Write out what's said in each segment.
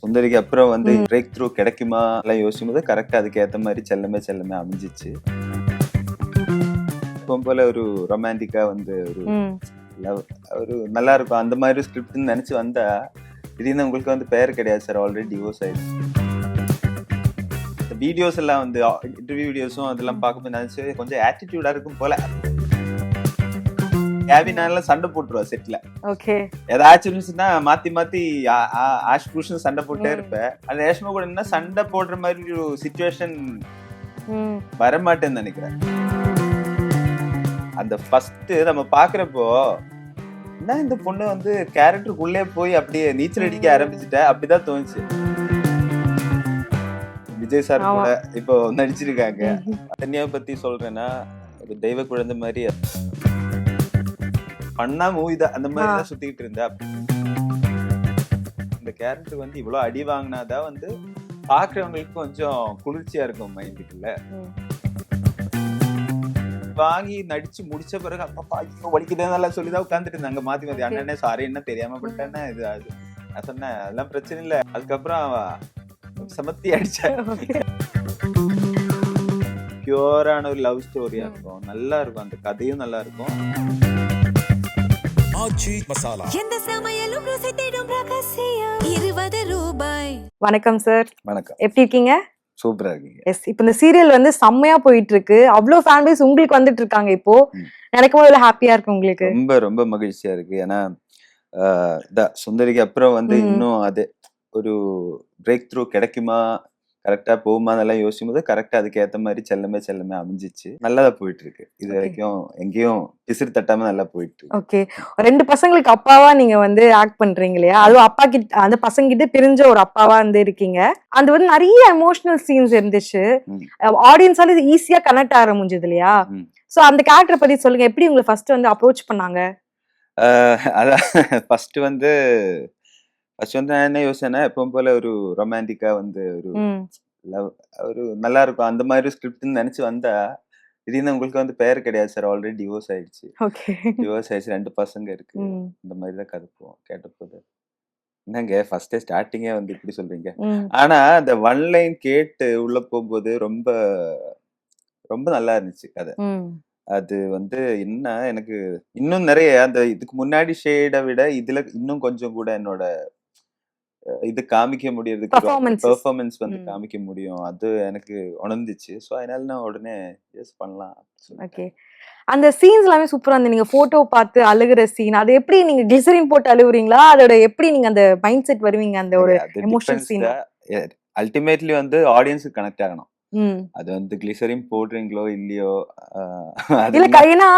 சுந்தரிக்கு அப்புறம் வந்து break through கிடைக்குமா எல்லாம் யோசிக்கும்போது கரெக்டா அதுக்கு ஏத்த மாதிரி செல்லமே செல்லமே அமைஞ்சிச்சு. எப்பவும் போல ஒரு ரொமான்டிக்கா வந்து ஒரு லவ் ஒரு நல்லா இருக்கும் அந்த மாதிரி ஸ்கிரிப்ட்னு நினைச்சு வந்தா திடீர்னு உங்களுக்கு வந்து பேர் கிடையாது சார், ஆல்ரெடி டிவோர்ஸ் ஆயிடுச்சு. வீடியோஸ் எல்லாம் வந்து இன்டர்வியூ வீடியோஸும் அதெல்லாம் பார்க்கும்போது நினைச்சு கொஞ்சம் ஆட்டிடியூடா இருக்கும் போல. கேபினால சண்டை போட்டுருவா செட்ல. ஓகே. ஏதாச்சும் இருந்துச்சுன்னா மாத்தி மாத்தி ஆஷ் புருஷன் சண்டை போட்டே இருப்பேன். அந்த ரேஷ்மா கூட என்ன சண்டை போடுற மாதிரி ஒரு சிச்சுவேஷன் வரமாட்டேன்னு நினைக்கிறேன். அந்த ஃபர்ஸ்ட் நம்ம பாக்குறப்போ என்ன இந்த பொண்ணு வந்து கேரக்டருக்குள்ளே போய் அப்படியே நீச்சல் அடிக்க ஆரம்பிச்சுட்ட அப்படிதான் தோணுச்சு. விஜய் சார் கூட இப்போ நடிச்சிருக்காங்க. தனியாவை பத்தி சொல்றேன்னா ஒரு தெய்வ குழந்தை மாதிரி பண்ணா மூவி தான் அந்த மாதிரி தான் சுத்திட்டு இருந்தா. இந்த கேரக்டர் வந்து இவ்வளவு அடி வாங்கினாதான் வந்து பாக்குறவங்களுக்கு கொஞ்சம் குளிர்ச்சியா இருக்கும் மைண்டுக்குள்ள. வாங்கி நடிச்சு முடிச்ச பிறகு அப்பா ஐயோ வலிக்குதுன்னு சொல்லிதான் உட்காந்துட்டு இருந்தாங்க மாத்தி மாத்தி. அண்ணனே சாரி என்ன தெரியாம பட்டேன்னா இது அது நான் சொன்னேன் அதெல்லாம் பிரச்சனை இல்லை. அதுக்கப்புறம் சமத்தி அடிச்சேன். பியூரான ஒரு லவ் ஸ்டோரியா இருக்கும், நல்லா இருக்கும், அந்த கதையும் நல்லா இருக்கும். வணக்கம் சார். வணக்கம். எப்படி இருக்கீங்க? சூப்பரா இருக்கீங்க. எஸ். இப்போ இந்த சீரியல் வந்து செம்மையா போயிட்டு இருக்கு. அவ்வளவு ஃபேன் பேஸ் உங்களுக்கு வந்துட்டு இருக்காங்க. இப்போ நினைக்கும் போது ஹாப்பியா இருக்கு உங்களுக்கு? ரொம்ப ரொம்ப மகிழ்ச்சியா இருக்கு. ஏன்னா சுந்தரிக்கு அப்புறம் வந்து இன்னும் அது ஒரு பிரேக் த்ரூ கிடைக்குமா கரெக்டா போகுமா அதெல்லாம் யோசிக்கும் போது கரெக்டா அதுக்கு ஏத்த மாதிரி செல்லமே செல்லமே அமைஞ்சிச்சு. நல்லாதான் போயிட்டு இருக்கு. இது வரைக்கும் எங்கேயும் பிசிறு தட்டாம நல்லா போயிட்டு இருக்கு. ஓகே. 2 பசங்களுக்கு அப்பாவா நீங்க வந்து ஆக்ட் பண்றீங்க இல்லையா? அதுவும் அப்பா கிட்ட அந்த பசங்க கிட்ட பிரிஞ்ச ஒரு அப்பாவா வந்து இருக்கீங்க. அது வந்து நிறைய எமோஷனல் சீன்ஸ் இருந்துச்சு. ஆடியன்ஸால இது ஈஸியா கனெக்ட் ஆக முடிஞ்சது இல்லையா? சோ அந்த கேரக்டர் பத்தி சொல்லுங்க. எப்படி உங்களை ஃபர்ஸ்ட் வந்து அப்ரோச் பண்ணாங்க? அதான் ஃபர்ஸ்ட் வந்து நான் என்ன யோசனை எப்பவும் போல ஒரு ரொமான்டிக்கா வந்து ஒரு லவ் ஒரு நல்லா இருக்கும் அந்த மாதிரி ஸ்கிரிப்ட்னு நினைச்சு வந்தா திடீர்னு உங்களுக்கு வந்து பேர் கிடையாது சார், ஆல்ரெடி டிவோர்ஸ் ஆயிடுச்சு. டிவோர்ஸ் ஆயிடுச்சு, 2 பசங்க இருக்கு. இந்த மாதிரி தான் கதைப்போம் கேட்டபோது என்னங்க ஃபர்ஸ்டே ஸ்டார்டிங்கே வந்து இப்படி சொல்றீங்க. ஆனா அந்த ஒன் லைன் கேட்டு உள்ள போகும்போது ரொம்ப ரொம்ப நல்லா இருந்துச்சு கதை. அது வந்து என்ன எனக்கு இன்னும் நிறைய அந்த இதுக்கு முன்னாடி ஷேடை விட இதுல இன்னும் கொஞ்சம் கூட என்னோட இது காமிக்க முடியறதுக்கு பெர்ஃபார்மன்ஸ் வந்து காமிக்க முடியும். அது எனக்கு உணர்ந்துச்சு. சோ அதனால நான் உடனே எஸ் பண்ணலாம். ஓகே. அந்த சீன்ஸ் எல்லாமே சூப்பரா இருந்துச்சு. நீங்க போட்டோ பார்த்து அழுகுற சீன் அது எப்படி நீங்க கிளிசரின் போட்டு அழுகுறீங்களா? அதோட எப்படி நீங்க அந்த மைண்ட் செட் வருவீங்க அந்த ஒரு எமோஷனல் சீன்? அல்டிமேட்லி வந்து ஆடியன்ஸ்க்கு கனெக்ட் ஆகணும். அது வந்து கிளிசரின் போடுறீங்களோ இல்லையோ இல்ல கைனா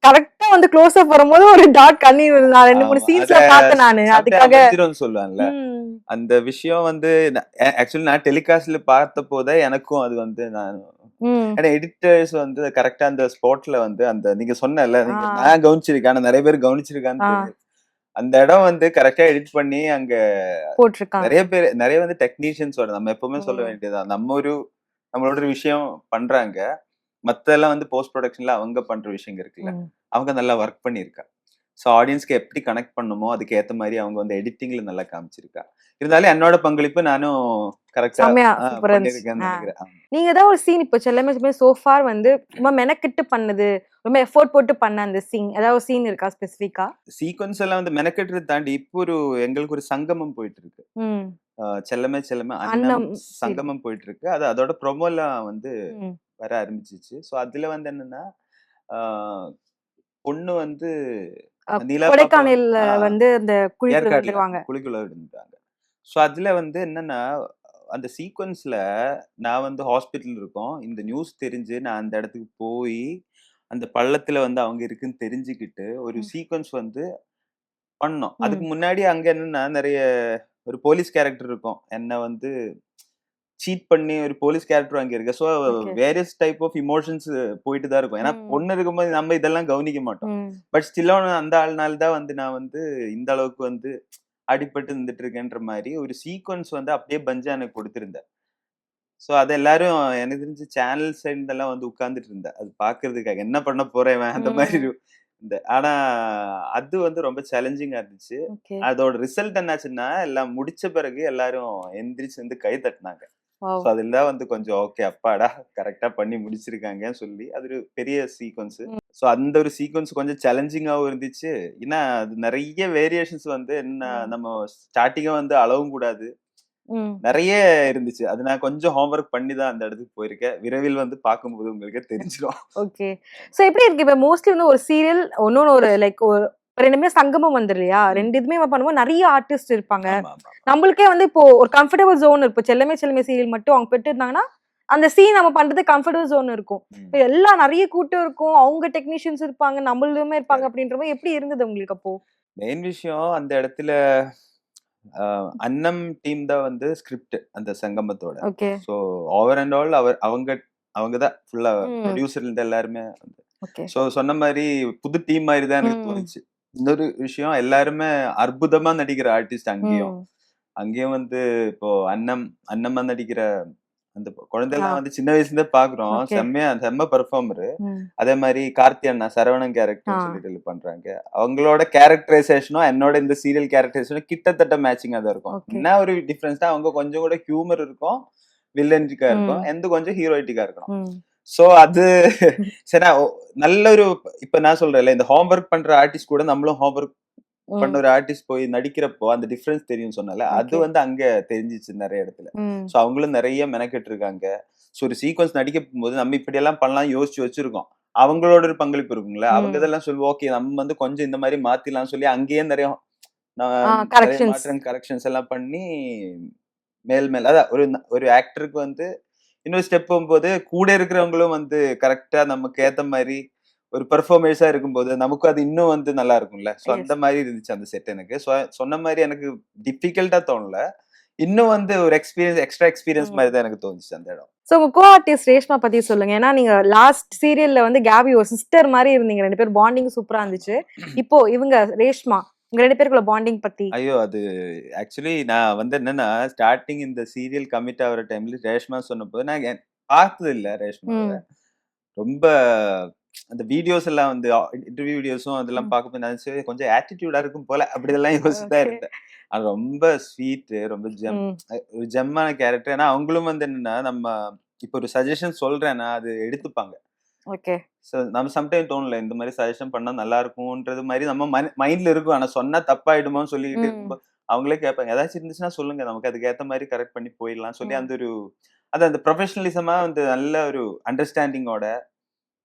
கரெக்ட்டா வந்து க்ளோஸ் அப் வரும்போது ஒரு டாட் கண்ணி நான் 2-3 சீன்ஸ்ல பார்த்தேன் நானு. அதுக்காக சொல்லுவாங்கல அந்த விஷயம் வந்து ஆக்சுவலி நான் டெலிகாஸ்ட்ல பார்த்த போதே எனக்கும் அது வந்து நான் ஏன்னா எடிட்டர்ஸ் வந்து கரெக்டா அந்த ஸ்பாட்ல வந்து அந்த நீங்க சொன்னல நான் கவனிச்சிருக்கேன், ஆனா நிறைய பேர் கவனிச்சிருக்கான்னு தெரியும். அந்த இடம் வந்து கரெக்டா எடிட் பண்ணி அங்க போட்டிருக்காங்க. நிறைய பேர் நிறைய வந்து டெக்னீஷியன்ஸ் நம்ம எப்பவுமே சொல்ல வேண்டியதுதான். நம்மளோட ஒரு விஷயம் பண்றாங்க, மத்த எல்லாம் வந்து போஸ்ட் ப்ரொடக்ஷன்ல அவங்க பண்ற விஷயம் இருக்குல்ல, அவங்க நல்லா ஒர்க் பண்ணிருக்கா. சோ ஆடியன்ஸ்க்கு எப்படி கனெக்ட் பண்ணுமோ அதுக்கு ஏத்த மாதிரி அவங்க வந்து எடிட்டிங்ல நல்லா காமிச்சிருக்கா. இருந்தாலும் என்னோட பங்களிப்பு நானும் கரெக்டா பண்ணிருக்கேன்னு நினைக்கிறேன். நீங்க ஏதாவது ஒரு சீன் இப்போ செல்லமே சோ ஃபார் வந்து ரொம்ப மெனக்கிட்டு பண்ணது, ரொம்ப எஃபோர்ட் போட்டு பண்ண அந்த சீன் ஏதாவது சீன் இருக்கா ஸ்பெசிஃபிக்கா? சீக்வென்ஸ் எல்லாம் வந்து மெனக்கிட்டு தாண்டி இப்போ ஒரு எங்களுக்கு ஒரு சங்கமம் போயிட்டு இருக்கு. செல்லமே செல்லமே அண்ணம் சங்கமம் போயிட்டு இருக்கு. அது அதோட ப்ரோமோலாம் வந்து வர ஆரம்பிச்சிச்சு. சோ அதுல வந்து என்னன்னா பொண்ணு வந்து கொடைக்கானல்ல வந்து அந்த குழிக்குள்ள விழுந்துட்டாங்க. சோ அதுல வந்து என்னன்னா அந்த சீக்வென்ஸ்ல நான் வந்து ஹாஸ்பிட்டல் இருக்கோம், இந்த நியூஸ் தெரிஞ்சு நான் அந்த இடத்துக்கு போய் அந்த பள்ளத்துல வந்து அவங்க இருக்குன்னு தெரிஞ்சுக்கிட்டு ஒரு சீக்வென்ஸ் வந்து பண்ணோம். அதுக்கு முன்னாடி அங்க என்னன்னா நிறைய ஒரு போலீஸ் கேரக்டர் இருக்கும், என்ன வந்து சீட் பண்ணி ஒரு போலீஸ் கேரக்டர் அங்க இருக்கு. So various type of emotions போயிட்டு தான் இருக்கும். ஏன்னா பொண்ணு இருக்கும்போது நம்ம இதெல்லாம் கவனிக்க மாட்டோம். பட் ஸ்டில் அந்த ஆள்னால தான் வந்து நான் வந்து இந்த அளவுக்கு வந்து அடிபட்டு இருந்துட்டு இருக்கேன்ற மாதிரி ஒரு சீக்வன்ஸ் வந்து அப்படியே பஞ்சா எனக்கு கொடுத்திருந்தேன். சோ அது எல்லாரும் எனக்கு தெரிஞ்சு சேனல் சைட்ல எல்லாம் வந்து உட்கார்ந்துட்டு இருந்தேன் அது பாக்குறதுக்காக, என்ன பண்ண போறேன் அந்த மாதிரி ஆனா அது வந்து ரொம்ப சேலஞ்சிங்கா இருந்துச்சு. ஓகே. அதோட ரிசல்ட் என்னாச்சுன்னா, எல்லாம் முடிச்ச பிறகு எல்லாரும் எந்திரிச்சு வந்து கை தட்டினாங்க. So wow! அதெல்லாம் வந்து கொஞ்சம் ஓகே அப்பாடா! கரெக்ட்டா பண்ணி முடிச்சிருக்காங்கன்னு சொல்லி, அது ஒரு பெரிய சீக்வென்ஸ். ம். ஸோ அந்த ஒரு சீக்வென்ஸ் கொஞ்சம் சேலஞ்சிங்காவும் இருந்துச்சு. ஏன்னா, அது நெறைய வேரியேஷன்ஸ் வந்து என்ன ம். நம்ம ஸ்டார்ட்டிங்கா வந்து அளவும் கூடாது. ம். நெறைய இருந்துச்சு. அது நான் கொஞ்சம் ஹோம் ஒர்க் பண்ணி தான் அந்த இடத்துக்கு போயிருக்கேன். விரைவில் வந்து பார்க்கும்போது உங்களுக்கே தெரிஞ்சிரும். ஓகே. சோ எப்படி இருக்கு? இப்ப மோஸ்ட்லி வந்து ஒரு சீரியல், இன்னொன்னு ஒரு லைக் ஒரு 2மே சங்கமம் வந்துரும் இல்லையா? ம். 2 இதுமே பண்ணும்போது நெறைய ஆர்டிஸ்ட் இருப்பாங்க. ஆமாமா. நம்மளுக்கே வந்து இப்போ ஒரு கம்ஃபர்டபிள் ஜோன் இருக்கும். செல்லமே செல்லமே சீரியல் மட்டும் அவங்க பெற்றிருந்தாங்கன்னா, அந்த சீன் நம்ம பண்றது கம்ஃபர்டபிள் ஜோன் இருக்கும். இப்ப ம். எல்லாம் நெறைய கூட்டம் இருக்கும். அவங்க டெக்னீஷியன்ஸ் இருப்பாங்க. நம்மளுமே இருப்பாங்க கரெக்ட். அப்படின்ற மாரி எப்படி இருந்தது உங்களுக்கு அப்போ? மெயின் விஷயம் அந்த இடத்துல அ அன்னம் டீம் தான் வந்து ஸ்கிரிப்ட் அந்த சங்கமத்தோட. Okay. So over and all அவங்க அவங்க தான் ஃபுல்லா ம். ப்ரொடியூசர்லேருந்து எல்லாருமே வந்து. ஓகே. ஸோ சொன்ன மாரி புது டீம் மாரி தான் எனக்கு ம். தோணுச்சு. இன்னொரு விஷயம் எல்லாருமே அற்புதமா நடிக்கிற ஆர்டிஸ்ட் அங்கேயும். ம். அங்கேயும் வந்து இப்போ அன்னமா நடிக்கிற அந்த ஆ. குழந்தைலாம் வந்து சின்ன வயசுலேருந்தே பார்க்குறோம். ஓகே. செம்ம பெர்ஃபார்மரு. ம். அதே மாரி கார்த்தி அண்ணா சரவணன் ஆ. கேரக்டர்ன்னு சொல்லிட்டு இது பண்றாங்க. அவங்களோட கேரக்டரைசேஷனும் என்னோட இந்த சீரியல் கேரக்டரைசேஷனும் கிட்டத்தட்ட மேட்சிங்கா தான் இருக்கும். ஓகே. என்ன ஒரு டிஃபரன்ஸ்னா அவங்க கொஞ்சம் கூட ஹியூமர் இருக்கும். வில்லன்டிக்கா இருக்கும். ம். எந்து கொஞ்சம் ஹீரோயிட்டிக்கா இருக்கணும். ம். சோ அது சரி நல்ல ஒரு இப்ப நான் சொல்றேன்ல இந்த ஹோம் ஒர்க் பண்ற ஆர்டிஸ்ட் கூட நம்மளும் ஹோம் ஒர்க் பண்ண ம். ஒரு ஆர்டிஸ்ட் போய் நடிக்கிறப்போ அந்த டிஃபரன்ஸ் தெரியும்னு சொன்னேன்ல. அது ஓகே. வந்து அங்க தெரிஞ்சுச்சு நெறைய இடத்துல. ம். சோ அவங்களும் நெறைய மெனக்கெட்டு இருக்காங்க. சோ ஒரு சீக்வென்ஸ் நடிக்க போகும்போது நம்ம இப்படியெல்லாம் பண்ணலாம் யோசிச்சு வச்சிருக்கோம். அவங்களோட ஒரு பங்களிப்பு இருக்கும்ல. அவங்க ம். இதெல்லாம் சொல்லுவோம். ஓகே நம்ம வந்து கொஞ்சம் இந்த மாரி மாத்திடலாம்னு சொல்லி அங்கேயே ஆ நெறைய கரெக்ஷன்ஸ். மாற்றம் கரெக்ஷன்ஸ் எல்லாம் பண்ணி மேல் அதான் ஒரு ஆக்டருக்கு வந்து இன்னொரு ஸ்டெப் போகும்போது கூட இருக்கிறவங்களும் வந்து கரெக்ட்டா நமக்கு ஏத்த மாரி ஒரு பெர்ஃபார்மர்ஸா இருக்கும்போது, நமக்கும் அது இன்னும் வந்து நல்லா இருக்கும்ல. சோ அந்த எஸ். மாரி இருந்துச்சு அந்த செட் எனக்கு. சொன்ன மாரி எனக்கு டிஃபிகல்ட்டா தோணல. இன்னும் வந்து ஒரு எக்ஸ்ட்ரா எக்ஸ்பீரியன்ஸ் ம். மாரி தான் எனக்கு தோணுச்சு அந்த இடம். சோ உங்க கோ ஆர்டிஸ்ட் ரேஷ்மா பத்தி சொல்லுங்க. ஏன்னா நீங்க லாஸ்ட் சீரியல்ல வந்து கேபி ஒரு சிஸ்டர் மாரி இருந்தீங்க. 2 பேரும் பாண்டிங் சூப்பரா ஆமா. இருந்துச்சு. இப்போ இவங்க ரேஷ்மா, உங்க 2 பேருக்குள்ள பாண்டிங் பத்தி? ஐயோ! அது ஆக்சுவலி நான் வந்து என்னன்னா, ஸ்டார்ட்டிங் இந்த சீரியல் கமிட் ஆகுற டைம்ல ரேஷ்மா சொன்னபோது, நான் பார்த்தது இல்ல ரேஷ்மாவ. ம். ரொம்ப அந்த வீடியோஸ் எல்லாம் வந்து இன்டர்வியூ வீடியோஸும் அதெல்லாம் ம். பார்க்கும்போது நினைச்சு கொஞ்சம் ஆட்டிட்யூடா இருக்கும் போல அப்படியெல்லாம் யோசிச்சு தான் ஓகே. இருந்தேன். அது ரொம்ப ஸ்வீட் ரொம்ப ம். ஒரு ஜெம்மான கேரக்டர். ஏன்னா அவங்களும் வந்து என்னன்னா நம்ம இப்ப ஒரு சஜஷன் சொல்றேன்னா அது எடுத்துப்பாங்க. ஓகே. நம்ம சம்டைம் தோணல இந்த மாதிரி சஜஷன் பண்ணா நல்லா இருக்கும்ன்றது மாதிரி நம்ம மைண்ட்ல இருக்கும். ஆனா சொன்னா தப்பாயிடுமோன்னு சொல்லிட்டு ம். இருக்கும்போது அவங்களே கேட்பாங்க. ஏதாச்சும் இருந்துச்சுன்னா சொல்லுங்க. நமக்கு அதுக்கு ஏத்த மாதிரி கரெக்ட் பண்ணி போயிடலாம் சொல்லி ம். அந்த ஒரு அந்த ப்ரொஃபஷனலிசமா வந்து நல்ல ஒரு அண்டர்ஸ்டாண்டிங்கோட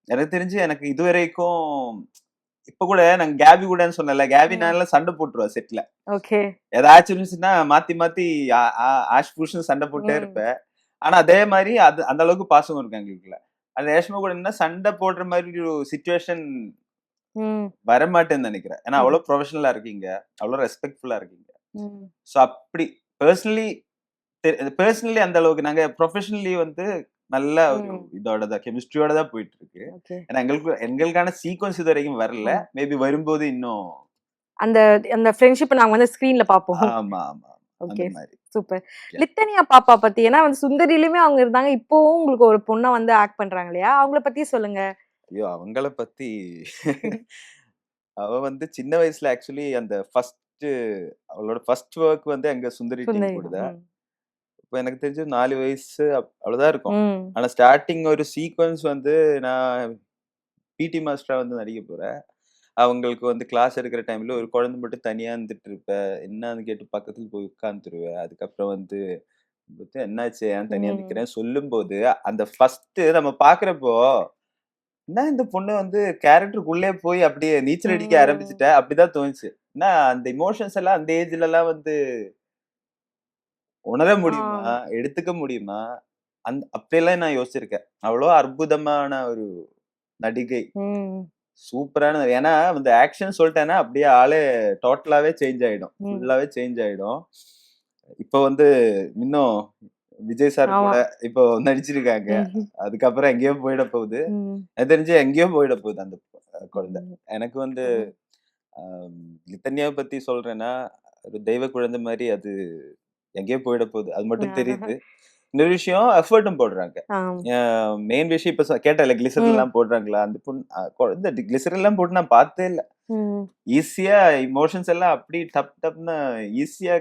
எனக்கு தெரிஞ்சு எனக்கு இதுவரைக்கும் இப்ப கூட நாங்க கேபி கூடன்னு சொன்னேன்ல, கேபி ம். நான்லாம் சண்டை போட்டுருவா செட்ல. ஓகே. ஏதாச்சும் இருந்துச்சுன்னா மாத்தி மாத்தி ஆ ஆ ஆஷ் பூஷ்ன்னு சண்டை போட்டே ம். இருப்பேன். ஆனா அதே மாரி அந்த அளவுக்கு பாசம் இருக்கும் எங்களுக்குள்ள. அது ரேஷ்மா கூட என்ன சண்டை போடுற மாரி ஒரு சிச்சுவேஷன் ம். வரமாட்டேன்னு நெனைக்கிறேன். ஏன்னா ம். அவ்ளோ ப்ரொஃபஷனலா இருக்கீங்க. அவ்ளோ ரெஸ்பெக்ட்ஃபுல்லா இருக்கீங்க. ம். சோ அப்படி பெர்சனலி பெர்சனலி அந்த அளவுக்கு நாங்க ப்ரொஃபஷனலி வந்து நல்ல ஒரு ம். இதோட தான் கெமிஸ்ட்ரியோட தான் போயிட்டு இருக்கு. ஓகே. ஏன்னா எங்களுக்கான சீக்வென்ஸ் இதுவரைக்கும் வரல. ம். மேபி வரும்போது இன்னும் அந்த அந்த ஃப்ரெண்ட்ஷிப் நாங்க வந்து ஸ்க்ரீன்ல பார்ப்போம். ஆமா, ஆமா. அந்த ஓகே. மாரி. சூப்பர். யா. லித்தனியா பாப்பா பத்தி ஏன்னா வந்து சுந்தரிலயுமே அவங்க இருந்தாங்க. இப்பவும் உங்களுக்கு ஒரு பொண்ணா வந்து ஆக்ட் பண்றாங்க இல்லையா? அவங்கள பத்தி சொல்லுங்க. ஐயோ! அவங்கள பத்தி அவ வந்து சின்ன வயசுல ஆக்சுவலி அந்த அவளோட ஃபர்ஸ்ட் வொர்க் வந்து எங்க சுந்தரி டீம் சுந்தரி கூட தான். தான். ம். இப்ப எனக்கு தெரிஞ்சு 4 வயசு அவ்வளவுதான் இருக்கும். ம். ஆனா ஸ்டார்ட்டிங் ஒரு சீக்வென்ஸ் வந்து நான் பிடி மாஸ்டரா வந்து நடிக்க போறேன். அவங்களுக்கு வந்து கிளாஸ் எடுக்கிற டைம்ல ஒரு குழந்தை மட்டும் தனியா இருந்துட்டு இருப்ப. என்னான்னு கேட்டு பக்கத்துல போய் உட்கார்ந்துருவேன். அதுக்கப்புறம் வந்து என்னாச்சு? ஏன் தனியா ம். நிக்கிறேன்னு சொல்லும்போது, அந்த ஃபர்ஸ்ட் நம்ம பார்க்கிறப்போ, என்ன இந்த பொண்ணு வந்து கேரக்டருக்குள்ளே போய் அப்படியே நீச்சல் அடிக்க ம். ஆரம்பிச்சுட்டா, அப்படிதான் தோணுச்சு. ஏன்னா அந்த எமோஷன்ஸ் எல்லாம் அந்த ஏஜ்லலாம் வந்து உணர ஆ. முடியுமா? எடுத்துக்க முடியுமா? அப்படியெல்லாம் நான் யோசிச்சிருக்கேன். அவ்வளோ அற்புதமான ஒரு நடிகை. ம். ஏன்னா இந்த ஆக்ஷன் சொல்ட்டேன்னா, அப்படியே ஆளே டோட்டலாவே சேஞ்ச் ஆயிடும். ம். ஃபுல்லாவே சேஞ்ச் ஆயிடும். இப்ப வந்து இன்னும் விஜய் சார் ஆமா. கூட இப்போ நடிச்சிருக்காங்க. ம்ஹ்ம். அதுக்கப்புறம் எங்கேயோ போயிட போகுது. ம். எனக்கு தெரிஞ்சு எங்கேயோ போயிட போகுது அந்த குழந்தை. ம். எனக்கு வந்து ம். லித்தன்யாவ பத்தி சொல்றேன்னா, ஒரு தெய்வ குழந்தை மாரி அது எங்கேயோ போயிட போகுது. அது மட்டும் தெரியுது. இன்னொரு விஷயம் எஃபர்ட்டும் போடுறாங்க. ஆம். மெயின் விஷயம் இப்ப கேட்டேன்ல கிளிசரின் ம். எல்லாம் போடுறாங்களா? அந்த இந்த கிளிசரின் எல்லாம் போட்டு நான் பார்த்ததே இல்ல. ம். ஈஸியா எமோஷன்ஸ் எல்லாம் அப்படி டப்னு ஈஸியா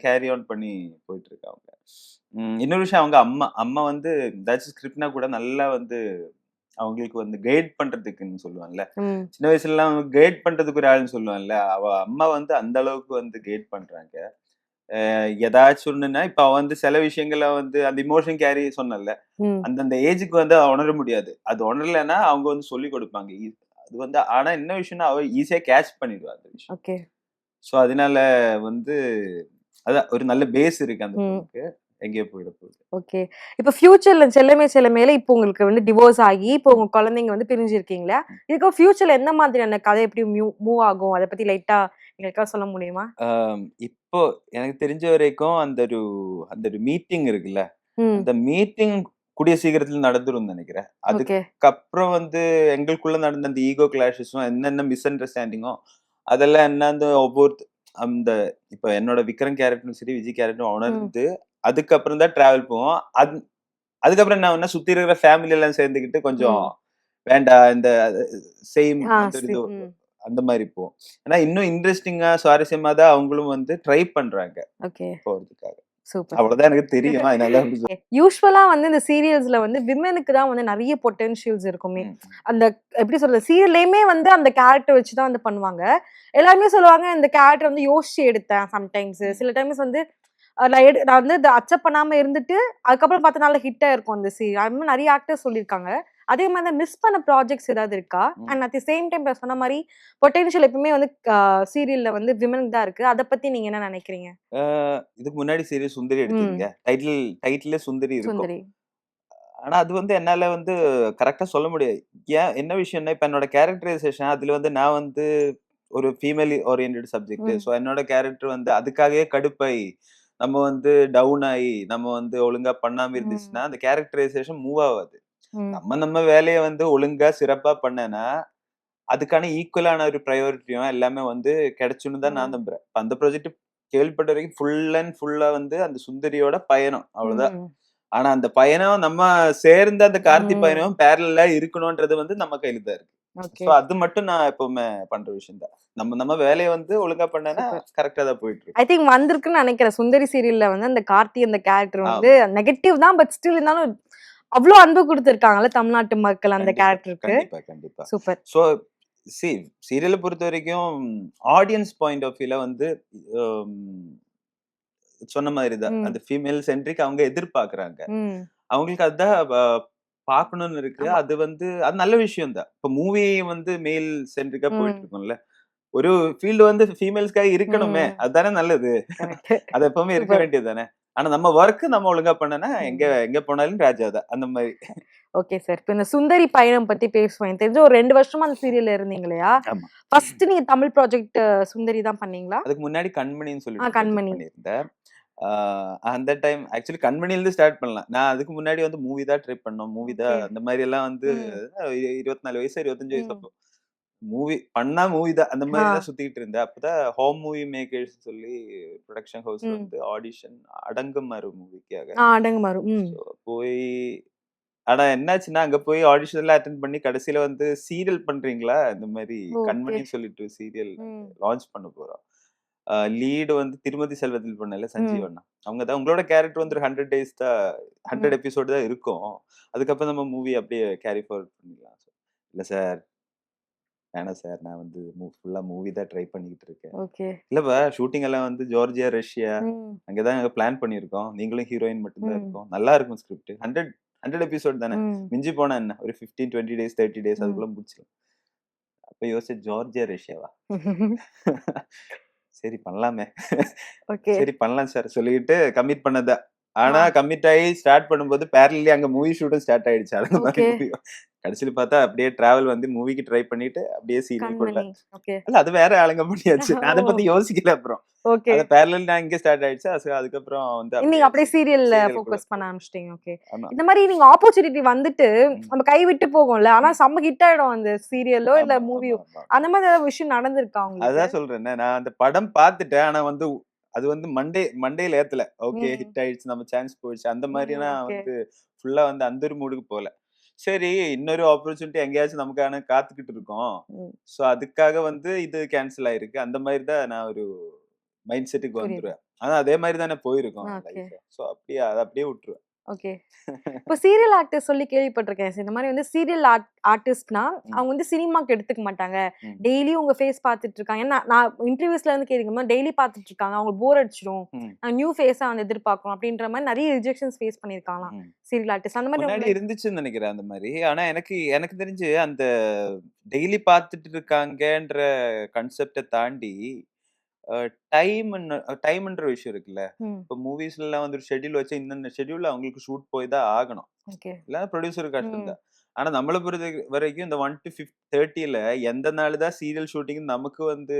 கேரி ஆன் பண்ணி போயிட்டு இருக்காங்க. இன்னொரு விஷயம் அவங்க அம்மா அம்மா வந்து ஏதாச்சும் ஸ்கிரிப்ட்னா கூட நல்லா வந்து அவங்களுக்கு வந்து கைட் பண்றதுக்குன்னு சொல்லுவாங்கல்ல. ம். சின்ன வயசுலலாம் கைட் பண்றதுக்கு ஒரு ஆள்ன்னு சொல்லுவாங்கல்ல. அவ அம்மா வந்து அந்த அளவுக்கு வந்து கைட் பண்றாங்க. ஏதாச்சும் ஒண்ணுன்னா, இப்ப அவ வந்து சில விஷயங்கள வந்து அந்த இமோஷன் கேரி சொன்னேன்ல. ம். அந்தந்த ஏஜ்க்கு வந்து உணர முடியாது. அது உணரலன்னா அவங்க வந்து சொல்லிக் குடுப்பாங்க. அது வந்து ஆனா என்ன விஷயம்னா, அவ ஈஸியா கேட்ச் பண்ணிடுவா அந்த விஷயம். ஓகே. சோ அதனால வந்து அதான் ஒரு நல்ல பேஸ் இருக்கு அந்த ம். பொண்ணுக்கு. எங்கேயோ போயிட போகுது. ஓகே. இப்ப ஃபியூச்சர்ல செல்லமே செல்லமேல இப்போ உங்களுக்கு வந்து டிவோர்ஸ் ஆகி, இப்போ உங்க குழந்தைங்க வந்து பிரிஞ்சிருக்கீங்களா? இதுக்கு ஃபியூச்சர்ல எந்த மாதிரியான கதை எப்படி மூவ் ஆகும்? அத பத்தி லைட்டா எங்களுக்காக சொல்ல முடியுமா? இப்போ எனக்கு தெரிஞ்ச வரைக்கும் அந்த ஒரு மீட்டிங் இருக்குல்ல. ம். அந்த மீட்டிங் கூடிய சீக்கிரத்துல நடந்துரும்னு நெனைக்கிறேன். ஓகே. அதுக்கப்புறம் வந்து எங்களுக்குள்ள நடந்த அந்த ஈகோ கிளாஷஸும் என்னென்ன மிஸ் அண்டர்ஸ்டாண்டிங்கோ அதெல்லாம் என்னன்னு அந்த இப்ப என்னோட விக்ரம் கேரக்டரும் சரி, விஜய் கேரக்டரும் ம். உணர்ந்து அதுக்கப்புறம் தான் டிராவல் போவோம். அதுக்கப்புறம் என்ன ஆகும்னா, சுத்தி இருக்கிற ஃபேமிலி எல்லாம் சேர்ந்துக்கிட்டு கொஞ்சம் ம். வேண்டாம் இந்த சேம் ஆ அந்த ஒரு இது ம். அந்த மாரி போகும். ஆனா இன்னும் இன்ட்ரஸ்டிங்கா, சுவாரஸ்யமா தான் அவங்களும் வந்து ட்ரை பண்றாங்க ஓகே. போறதுக்காக. சூப்பர். அவ்வளவுதான் எனக்கு தெரியும். அதனால அப்படி யூசுவலா வந்து இந்த சீரியல்ஸ்ல வந்து விமென்க்கு தான் வந்து நெறைய பொட்டன்ஷியல்ஸ் இருக்குமே. ம். அந்த எப்படி சொல்றது? சீரியல்லயுமே வந்து அந்த கேரக்டர் வச்சு தான் வந்து பண்ணுவாங்க. எல்லாருமே சொல்லுவாங்க, இந்த கேரக்டர் வந்து யோசிச்சு எடுத்தேன் சம்டைம்ஸ். ம். சில டைம்ஸ் வந்து நான் வந்து இத அக்செப்ட் பண்ணாம இருந்துட்டு, அதுக்கப்புறம் பார்த்தா நல்ல ஹிட் ஆயிருக்கும் அந்த சீரியல். அது மாரி நெறைய ஆக்டர்ஸ் சொல்லியிருக்காங்க. அதே மாரி தான் மிஸ் பண்ண ப்ராஜெக்ட்ஸ் ஏதாவது இருக்கா? ம். அட் தி சேம் டைம் இப்ப சொன்ன மாரி பொட்டன்ஷியல் எப்பவுமே வந்து சீரியல்ல வந்து விமென்க்கு தான் இருக்கு. அத பத்தி நீங்க என்ன நெனைக்கிறீங்க? ஆ இதுக்கு முன்னாடி சீரியஸ் சுந்தரி எடுத்தீங்க. ம். டைட்டில்ல சுந்தரி இருக்கும். சுந்தரி. ஆனா அது வந்து என்னால வந்து கரெக்ட்டா சொல்ல முடியாது. என்ன விஷயம்னா, இப்ப என்னோட கேரக்டரைசேஷன் அதுல வந்து நான் வந்து ஒரு ஃபீமேல் ஓரியன்டட் சப்ஜெக்ட். ம். சோ என்னோட கேரக்டர் வந்து அதுக்காகவே கடுப்பாயி, நம்ம வந்து டவுன் ஆயி, நம்ம வந்து ஒழுங்கா பண்ணாம ம். இருந்துச்சுன்னா, அந்த கேரக்டரைசேஷன் மூவ் ஆவாது. ம். நம்ம வேலைய வந்து ஒழுங்கா சிறப்பா பண்ணேன்னா, அதுக்கான ஈக்குவலான ஒரு பிரையாரிட்டியும் எல்லாமே வந்து கிடைச்சுன்னு தான் நான் ம். நம்புறேன். அந்த ப்ராஜெக்ட் கேள்விப்பட்ட வரைக்கும் ஃபுல் அண்ட் ஃபுல்லா வந்து அந்த சுந்தரியோட பயணம். அவ்வளவுதான். ம். ஆனா அந்த பயணம் நம்ம சேர்ந்து அந்த கார்த்தி ம். பயணம் பேரலலா இருக்கணும்ன்றது வந்து நம்ம கையில தான் இருக்கு. So okay. அது மட்டும் நான் எப்பவுமே பண்ற விஷயம் தான். நம்ம வேலைய வந்து ஒழுங்கா பண்ணேன்னா சூப்பர். கரெக்ட்டா தான் போயிட்டு ஐ இருக்கும். திங்க் வந்திருக்குன்னு நெனைக்கிறேன். சுந்தரி சீரியல்ல வந்து அந்த கார்த்தி அந்த கேரக்டர் வந்து ஆமா. நெகட்டிவ் தான். பட் ஸ்டில் இருந்தாலும் அவ்ளோ அன்பு குடுத்துருக்காங்கல்ல தமிழ்நாட்டு மக்கள் அந்த கண்டிப்பா, கேரக்டருக்கு. கண்டிப்பா. சூப்பர். சோ சி சீரியல பொறுத்தவரைக்கும் ஆடியன்ஸ் பாயிண்ட் ஆஃப் வியூல வந்து ம் சொன்ன மாதிரி தான். ம். அந்த ஃபீமேல் சென்ட்ரிக் அவங்க எதிர்பார்க்குறாங்க. ம். அவங்களுக்கு அதான் பார்க்கணும்னு இருக்கு. ஆமா. அது வந்து அது நல்ல விஷயம் தான். இப்ப மூவி வந்து மேல் சென்ட்ரிக்கா போயிட்டு ம். இருக்கும்ல. ஒரு ஃபீல்டு வந்து ஃபீமேல்ஸ்க்காக இருக்கணுமே! ம். அதானே நல்லது. கரெக்ட். அது எப்பவுமே இருக்க சூப்பர். வேண்டியது தானே! ஆனா நம்ம வொர்க் நம்ம ஒழுங்கா பண்ணோம்னா, எங்க ம். எங்க போனாலும் ராஜா தான். அந்த மாரி. Okay sir. இப்ப இந்த சுந்தரி பயணம் பத்தி பேசுவோம். எனக்கு தெரிஞ்சு ஒரு 2 வருஷமா அந்த சீரியல்ல இருந்தீங்க இல்லையா? ஆமா. ஃபர்ஸ்ட் நீங்க தமிழ் ப்ராஜெக்ட் சுந்தரி தான் பண்ணீங்களா? அதுக்கு முன்னாடி கண்மணின்னு சொல்லிட்டு ப்ராஜெக்ட் கண்மணி. பண்ணியிருந்தேன். ஆ அந்த டைம் ஆக்சுவலி கண்மணியிலருந்து ஸ்டார்ட் பண்ணலாம். நான் அதுக்கு முன்னாடி வந்து மூவி தான் ட்ரை பண்ணோம். மூவி தான் ஓகே. அந்த மாரி எல்லாம் வந்து ம். 24 வயசு, 25 வயசு ம். அப்போ. மூவி தான். அந்த ஆ. மாரி தான் சுத்திக்கிட்டு இருந்தேன். அப்பதான் ஹோம் மூவி மேக்கர்ஸ் சொல்லி புரொடக்ஷன் ஹவுஸ்ல ம். வந்து ஆடிஷன் அடங்குமாறு மூவிக்காக. அடங்குமாறு. ம். ஸோ போய் ஆனா என்னாச்சுன்னா, அங்க போய் ஆடிஷன்லாம் அட்டெண்ட் பண்ணி கடைசில வந்து சீரியல் பண்றீங்களா? இந்த மாரி ஓகே. கண்மணின்னு சொல்லிட்டு சீரியல் ம். லான்ச் பண்ண போறோம். லீடு வந்து திருமதி செல்வத்தில் பண்ணல ம். சஞ்சீவ் அண்ணா. அவங்க தான் உங்களோட கேரக்டர் வந்து ஒரு 100 டேஸ் தான் 100 ம். எபிசோடு தான் இருக்கும். அதுக்கப்புறம் நம்ம மூவி அப்படியே கேரி ஃபார்வர்ட் பண்ணிடலாம். இல்ல சார், வேணாம் சார். நான் வந்து ஃபுல்லா மூவி தான் ட்ரை பண்ணிக்கிட்டு இருக்கேன். ஓகே. இல்லப்பா ஷூட்டிங் எல்லாம் வந்து ஜார்ஜியா, ரஷ்யா ம். அங்க தான் நாங்க பிளான் பண்ணியிருக்கோம். நீங்களும் ஹீரோயின் மட்டும் தான் ம். இருக்கோம். நல்லா இருக்கும் ஸ்கிரிப்ட். 100 எபிசோட் தானே. ம். மிஞ்சி போனா என்ன? ஒரு 15, 20 டேஸ், 30 டேஸ் ம். அதுக்குள்ள முடிச்சிடலாம். அப்ப யோசிச்சேன் ஜார்ஜியா, ரஷ்யாவா? சரி பண்ணலாமே. ஓகே. சரி பண்ணலாம் சார் சொல்லிட்டு கமிட் பண்ணது. ஆ. ஆனா கமிட் ஆயி ஸ்டார்ட் பண்ணும்போது பேரலல்லி அங்க மூவி ஷூட்டும் ஸ்டார்ட் ஆயிடுச்சு. அந்த மாரி ஓகே. மூவி கடைசில பார்த்தா அப்படியே டிராவல் வந்து மூவிக்கு ட்ரை பண்ணிட்டு அப்படியே சீரியல்க்குள்ள கண்மணி. ஓகே. இல்ல அது வேற ஆளுங்க பண்ணியாச்சு. நான் அத பத்தி ஓ! யோசிக்கல அப்புறம். ஓகே. அது பேரலல் நான் இங்க ஸ்டார்ட் ஆயிடுச்சு. அதுக்கப்புறம் வந்து நீங்க அப்படியே அப்படியே சீரியல்ல சீரியல்க்குள்ள ஃபோக்கஸ் பண்ண ஆரம்பிச்சுட்டீங்க. ஓகே. ஆமா. இந்த மாரி நீங்க ஆப்பர்ச்சுனிட்டி வந்துட்டு ம். நம்ம கைவிட்டு போகும்ல. ஆனா ம். செம்ம ஹிட் ஆயிடும் அந்த சீரியலோ, இல்ல ஆமா, ஆமா, மூவியோ. ஆமா, ஆமா. அந்த மாரி ஏதாவது விஷயம் நடந்திருக்கா உங்களுக்கு? அதான் சொல்றேனே. நான் அந்த படம் பார்த்துட்டேன். ஆனா வந்து அது வந்து மண்டேல ஏத்தல. ஓகே ம். ஹிட் ஆயிடுச்சு, நம்ம சான்ஸ் போயிடுச்சு. அந்த மாரினா ஓகே. வந்து ஃபுல்லா வந்து அந்த ஒரு மூடுக்கு போல. சரி இன்னொரு ஆப்பர்ச்சுனிட்டி எங்கேயாச்சும் நமக்கான காத்துக்கிட்டு இருக்கோம். ம். சோ அதுக்காக வந்து இது கேன்சல் ஆயிருக்கு. அந்த மாரி தான் நான் ஒரு மைண்ட் செட்டுக்கு புரியுது. வந்துருவேன். ஆனா அதே மாரி தானே போயிருக்கும் ஓகே. லைஃப். சோ அப்படியே அத அப்படியே விட்டுருவேன். ஓகே. இப்போ சீரியல் ஆக்டர் சொல்லி கேள்விப்பட்டிருக்கேன் சார். இந்த மாரி வந்து சீரியல் ஆர்டிஸ்ட்னா, ம், அவங்க வந்து சினிமாக்கு எடுத்துக்க மாட்டாங்க. ம், டெய்லியும் உங்க ஃபேஸ் பார்த்துட்டு இருக்காங்க. ஏன்னா நான் இன்டர்வியூஸ்ல வந்து கேட்கும்போது டெய்லி பார்த்துட்டு இருக்காங்க. அவங்களுக்கு போர் அடிச்சிடும். ம், நியூ ஃபேஸா வந்து எதிர்பார்க்கிறோம். அப்படின்ற மாரி நெறைய ரிஜெக்ஷன்ஸ் ஃபேஸ் பண்ணியிருக்காங்களாம். ம். Serial artist. அந்த மாரி முன்னாடி உங்கள இருந்துச்சுன்னு நெனைக்கிறேன் அந்த மாரி. ஆனா எனக்கு எனக்கு தெரிஞ்சு அந்த டெய்லி பார்த்துட்டு இருக்காங்கன்ற கான்செப்ட்ட தாண்டி அ டைம்ன்னு டைம்ன்ற விஷயம் இருக்குல்ல. ம். இப்ப மூவிஸ்லலாம் வந்து ஒரு ஷெட்யூல் வச்சா இந்தந்த ஷெட்யூல்ல அவங்களுக்கு ஷூட் போய் தான் ஆகணும். ஓகே. இல்லன்னா ப்ரொடியூசருக்கு கஷ்டம் ம். தான். ஆனா நம்மள பொறுத்த வரைக்கும் இந்த 1-30ல எந்த நாள் தான் சீரியல் ஷூட்டிங்ன்னு நமக்கு வந்து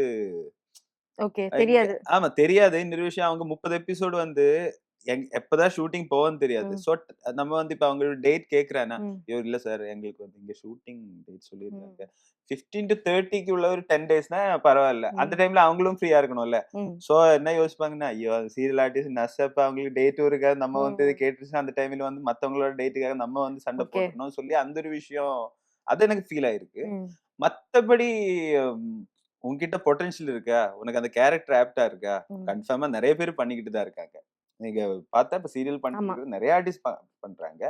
ஓகே. இங்க தெரியாது. ஆமா தெரியாது. இன்னொரு விஷயம் அவங்க 30 எபிசோடு வந்து எப்பதான் ஷூட்டிங் போகும்ன்னு தெரியாது. ம். சோ நம்ம வந்து இப்ப அவங்க டேட் கேட்கிறேன்னா, ம். "ஐயோ! இல்ல சார் எங்களுக்கு வந்து இங்க ஷூட்டிங் டேட் ம். சொல்லியிருக்காங்க." 15-30க்கு உள்ள ஒரு 10 டேஸ்னா பரவால்ல. அந்த ம். டைம்ல அவங்களும் ஃப்ரீயா இருக்கணும்ல. ம். சோ என்ன யோசிப்பாங்கன்னா, ஐயோ! சீரியல் ஆர்டிஸ்ட் நஷ்டப்பா அவங்களுக்கு டேட்டும் இருக்காது. நம்ம வந்து ம். கேட்டுச்சுன்னா அந்த டைம்ல வந்து மத்தவங்களோட டேட்டுக்காக நம்ம வந்து சண்டை ஓகே. போட்டுறணும்னு சொல்லி அந்த ஒரு விஷயம் அது எனக்கு ஃபீல் ஆயிருக்கு. ம். மத்தபடி ம் உன்கிட்ட பொட்டன்ஷியல் இருக்கா? உனக்கு அந்த கேரக்டர் ஆப்ட்டா இருக்கா? ம். கன்ஃபார்மா நெறைய பேர் பண்ணிக்கிட்டு தான் இருக்காங்க. நீங்க பார்த்தா இப்ப சீரியல் பண்ணிட்டு ஆமா. இருக்கிறது நெறைய ஆர்டிஸ்ட் பண்றாங்க.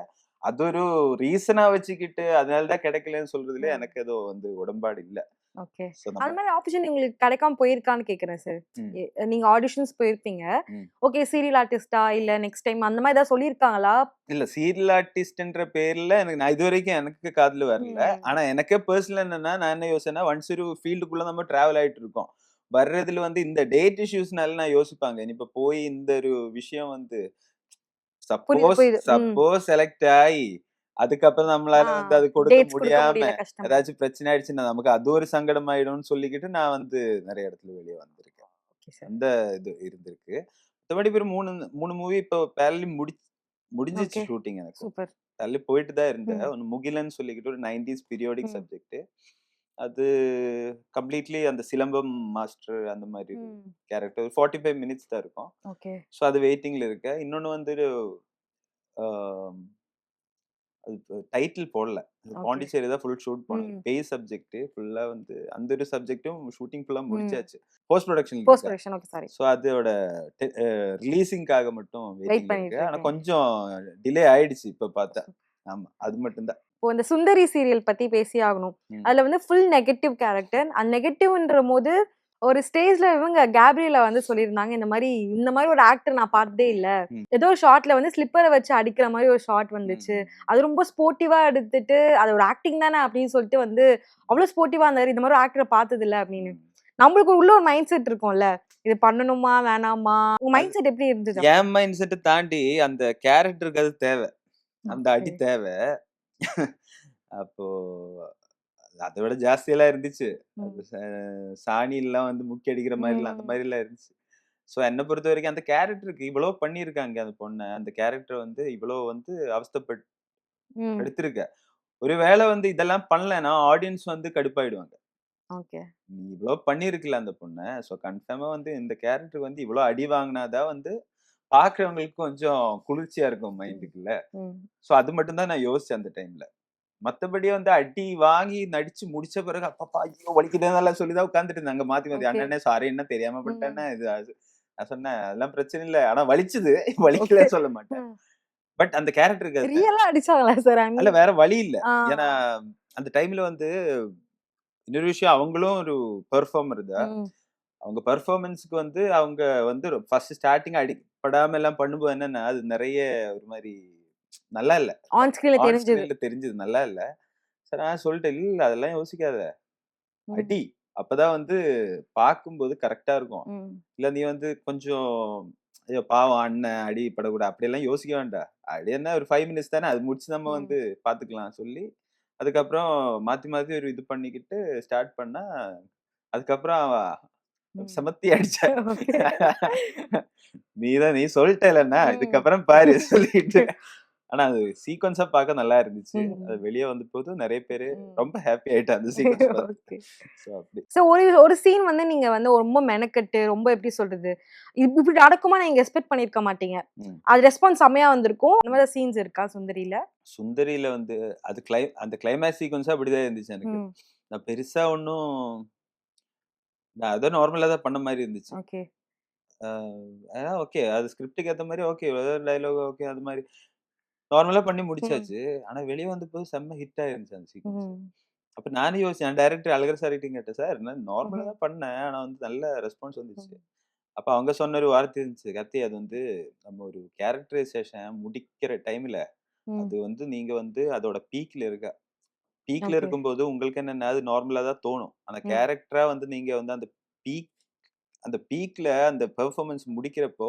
அது ஒரு ரீசனா வச்சுக்கிட்டு அதனால தான் கிடைக்கலன்னு சொல்றதுல ம். எனக்கு ஏதோ வந்து உடன்பாடு இல்ல. ஓகே. சோ அந்த நம்ம மாரி ஆப்பர்ச்சுனிட்டி உங்களுக்கு கிடைக்காம போயிருக்கான்னு கேட்கிறேன் சார். ம், நீங்க ஆடிஷன்ஸ் போயிருப்பீங்க. ம். ஓகே சீரியல் ஆர்டிஸ்ட்டா இல்ல நெக்ஸ்ட் டைம் அந்த மாரி ஏதாவது சொல்லியிருக்காங்களா? இல்ல சீரியல் ஆர்டிஸ்ட்ன்ற பேர்ல நான் இதுவரைக்கும் எனக்கு காதுல வரல. ம். ஆனா எனக்கே பெர்சனலா என்னன்னா, நான் என்ன யோசிச்சேன்னா, ஒன்ஸ் ஒரு ஃபீல்டுக்குள்ள நம்ம டிராவல் ஆயிட்டு இருக்கோம். வர்றதுல வந்து இந்த டேட் இஷ்யூஸ்னால நான் யோசிப்பாங்க. இப்ப போய் இந்த ஒரு விஷயம் வந்து புரியுது, சப்போஸ் புரியுது. ம். சப்போஸ் செலக்ட் ஆயி, அதுக்கப்புறம் ஆ நம்மளால வந்து அது கொடுக்க டேட்ஸ் குடுக்க முடியாம, முடியல கஷ்டமா. ஏதாச்சும் பிரச்சனை ஆயிடுச்சுன்னா, நமக்கு அது ஒரு சங்கடம் ஆயிடும்னு சொல்லிக்கிட்டு, நான் வந்து நெறைய இடத்துல வெளிய வந்திருக்கேன். Okay sir. அந்த இது இருந்திருக்கு. மத்தபடி ஒரு 3 மூவி இப்போ பேரலி முடிஞ்சிருச்சு ஓகே. ஷூட்டிங் எனக்கு. சூப்பர். தள்ளி போயிட்டு தான் இருந்தேன். ம். ஒண்ணு முகிலன்னு சொல்லிக்கிட்டு ஒரு 90ஸ் பீரியாடிக் ம். சப்ஜெக்ட். அது கம்ப்ளீட்லி அந்த சிலம்பம் மாஸ்டர் அந்த மாரி ஒரு ம். கேரக்டர். 45 மினிட்ஸ் தான் இருக்கும். ஓகே. ஸோ அது வெயிட்டிங்ல இருக்கு. இன்னொன்னு வந்து ஆ அது டைட்டில் போடல. ஓகே. பாண்டிச்சேரி தான் ஃபுல் ஷூட் போனது. ம். பேய் சப்ஜெக்ட் ஃபுல்லா வந்து அந்த ஒரு சப்ஜெக்டும் ஷூட்டிங் ஃபுல்லா ம். முடிச்சாச்சு. போஸ்ட் புரொடக்ஷன்ல போஸ்ட் இருக்கு. Production okay sorry. ஸோ அதோட டெ அ ரிலீசிங்க்காக மட்டும் வெயிட் வெயிட்டிங்ல இருக்கு. பண்ணிட்டு ஆனா இருக்கீங்க. கொஞ்சம் டிலே ஆயிடுச்சு இப்ப பார்த்தா. ஆமா. அது மட்டும் தான். இப்போ இந்த சுந்தரி சீரியல் பத்தி பேசியே ஆகணும். ம். அதுல வந்து ஃபுல் நெகட்டிவ் கேரக்டர். அந்த நெகட்டிவ்ன்றபோது ஒரு ஸ்டேஜ்ல இவங்க கேப்ரியலா வந்து சொல்லியிருந்தாங்க. இந்த மாரி ஒரு ஆக்டர் நான் பார்த்ததே இல்ல. ம். ஏதோ ஒரு ஷாட்ல வந்து ஸ்லிப்பர வச்சு அடிக்கிற மாரி ஒரு ஷாட் ம். வந்துச்சு. ம். அது ரொம்ப ஸ்போர்ட்டிவா எடுத்துட்டு, அது ஒரு ஆக்டிங் தானே அப்படின்னு சொல்லிட்டு வந்து அவ்ளோ ஸ்போர்ட்டிவா இருந்தாரு. இந்த மாரி ஒரு ஆக்டர பார்த்ததில்ல அப்படின்னு. ம். நம்மளுக்கு உள்ள ஒரு மைண்ட் செட் இருக்கும்ல. இது பண்ணணுமா? வேணாமா? உங்க அது மைண்ட் செட் எப்படி இருந்தது அப்போ? என் மைண்ட் செட்ட தாண்டி அந்த கேரக்டருக்கு அது தேவ. அந்த ஓகே. அடி தேவ. அப்போ அத விட ஜாஸ்தியெல்லாம் இருந்துச்சு. அது ம். சாணிலாம் வந்து முக்கி அடிக்கிற மாரிலாம் அந்த ம். மாரிலாம் இருந்துச்சு. ஸோ என்ன பொறுத்தவரைக்கும் அந்த கேரக்டருக்கு இவ்வளோ பண்ணியிருக்காங்க அந்த பொண்ண. அந்த கேரக்டர் வந்து இவ்வளோ வந்து ம். எடுத்திருக்க. ஒரு வேள வந்து இதெல்லாம் பண்ணலன்னா, ஆடியன்ஸ் வந்து கடுப்பாயிடுவாங்க. ஓகே. நீ இவ்வளோ பண்ணியிருக்கல அந்த பொண்ண. ஸோ கன்ஃபார்மா வந்து இந்த கேரக்டருக்கு வந்து இவ்வளோ அடி வாங்குனா தான் வந்து பார்க்கிறவங்களுக்கு கொஞ்சம் குளிர்ச்சியா இருக்கும் ம். மைண்டுக்குள்ள. ம். ஸோ அது மட்டும் தான் நான் யோசிச்சேன் அந்த டைம்ல. மத்தபடி வந்து அடி வாங்கி நடிச்சு முடிச்ச பிறகு, அப்பப்பா! ஐயோ! வலிக்குதுன்னுலாம் சொல்லி தான் உட்கார்ந்துட்டு இருந்தாங்க. மாத்தி மாத்தி. ஓகே. "அண்ணனே சாரி அண்ணே தெரியாம ம். பண்ணிட்டேண்ணே." இது அது நான் சொன்னேன், "அதெல்லாம் பிரச்சனை இல்ல. ஆனா வலிச்சது. ஓகே. வலிக்கலன்னு சொல்ல மாட்டேன்." ம். பட் அந்த கேரக்டருக்கு அது தேவ. ரியலா அடிச்சாங்களா சார்? ஐ அல்ல மீன் வேற வழி இல்ல. ஆ. ஏன்னா, அந்த டைம்ல வந்து இன்னொரு விஷயம் அவங்களும் ஒரு பெர்ஃபார்மர் தான். ம். அவங்க பெர்ஃபார்மன்ஸ்க்கு வந்து அவங்க வந்து ஃபர்ஸ்ட் ஸ்டார்ட்டிங் அடிபடாம எல்லாம் பண்ணும்போது என்னன்னா, அது நெறைய ஒரு மாரி நல்லா இல்ல. ஆன் ஸ்க்ரீன்ல ஆன் தெரிஞ்சது. ஸ்கிரீன்ல தெரிஞ்சது நல்லா இல்ல. சரி நான் சொல்லிட்டேன், "இல்ல அதெல்லாம் யோசிக்காத. ம். அடி. அப்பதான் வந்து பார்க்கும்போது கரெக்ட்டா இருக்கும். ம். இல்ல நீ வந்து கொஞ்சம் ஐயோ! பாவம் அண்ணன் அடி படக்கூடாது." அப்படியெல்லாம் யோசிக்க வேண்டாம். அடி என்ன ஒரு 5 மினிட்ஸ் தானே. அது முடிச்சு நம்ம ம். வந்து பார்த்துக்கலாம் சொல்லி, அதுக்கப்புறம் மாத்தி மாத்தி ஒரு இது பண்ணிக்கிட்டு ஸ்டார்ட் பண்ணா, அதுக்கப்புறம் அவ ம். செமத்தியா அடிச்சா. ஓகே. நீ சொல்ட்டேல்ல அண்ணா, ம். இதுக்கப்புறம் பாரு சொல்லிட்டு. ஆனா அது சீக்வன்ஸா பார்க்க நல்லா இருந்துச்சு. அது ம். வெளிய வந்த போது நெறைய பேரு ம். ரொம்ப ஹாப்பி ஆயிட்டாங்க அந்த சீக்வன்ஸ் பார்த்து. ஓகே. சோ அப்படி. சோ ஒரு ஒரு சீன் வந்து நீங்க வந்து ரொம்ப மெனக்கெட்டு, ரொம்ப எப்படி சொல்றது? இப்படி நடக்குமா நீங்க எக்ஸ்பெக்ட் பண்ணியிருக்க மாட்டீங்க. ம். அது ரெஸ்பான்ஸ் செம்மையா வந்திருக்கும். அந்த மாரி சீன்ஸ் இருக்கா சுந்தரில? சுந்தரியில வந்து அது அந்த கிளைமாக்ஸ் சீக்வென்ஸா அப்படிதான் இருந்துச்சு எனக்கு. ம். நான் பெருசா ஒண்ணும் நான் ஏதோ நார்மலா தான் பண்ண மாரி இருந்துச்சு. ஓகே. ஆ ஓகே. அது ஸ்கிரிப்ட்க்கு ஏத்த மாரி ஓகே. ஏதோ டயலாக் ஓகே அது மாரி நார்மலா பண்ணி ம். முடிச்சாச்சு. ஆனா வெளிய வந்தபோது செம்ம ஹிட் ஆயிருந்துச்சு அந்த சீக்வென்ஸ். ம். அப்ப நானும் யோசிச்சேன். டைரக்டர் அழகர் சார்கிட்டயும் கேட்டேன். சார் நான் நார்மலா ம்ஹ்ம். தான் பண்ணேன். ஆனா வந்து நல்ல ரெஸ்பான்ஸ் வந்துச்சு. ம். அப்ப அவங்க சொன்ன ஒரு வார்த்தை இருந்துச்சு. "கார்த்தி அது வந்து நம்ம ஒரு கேரக்டரைசேஷன் முடிக்கிற டைம்ல, ம். அது வந்து நீங்க வந்து அதோட பீக்ல இருக்க. பீக்ல ஓகே. இருக்கும்போது உங்களுக்கு என்னன்னா, அது நார்மலா தான் தோணும். ஆனா ம். கேரக்டரா வந்து நீங்க வந்து பீக் அந்த பீக்ல அந்த பெர்ஃபார்மன்ஸ் முடிக்கிறப்போ,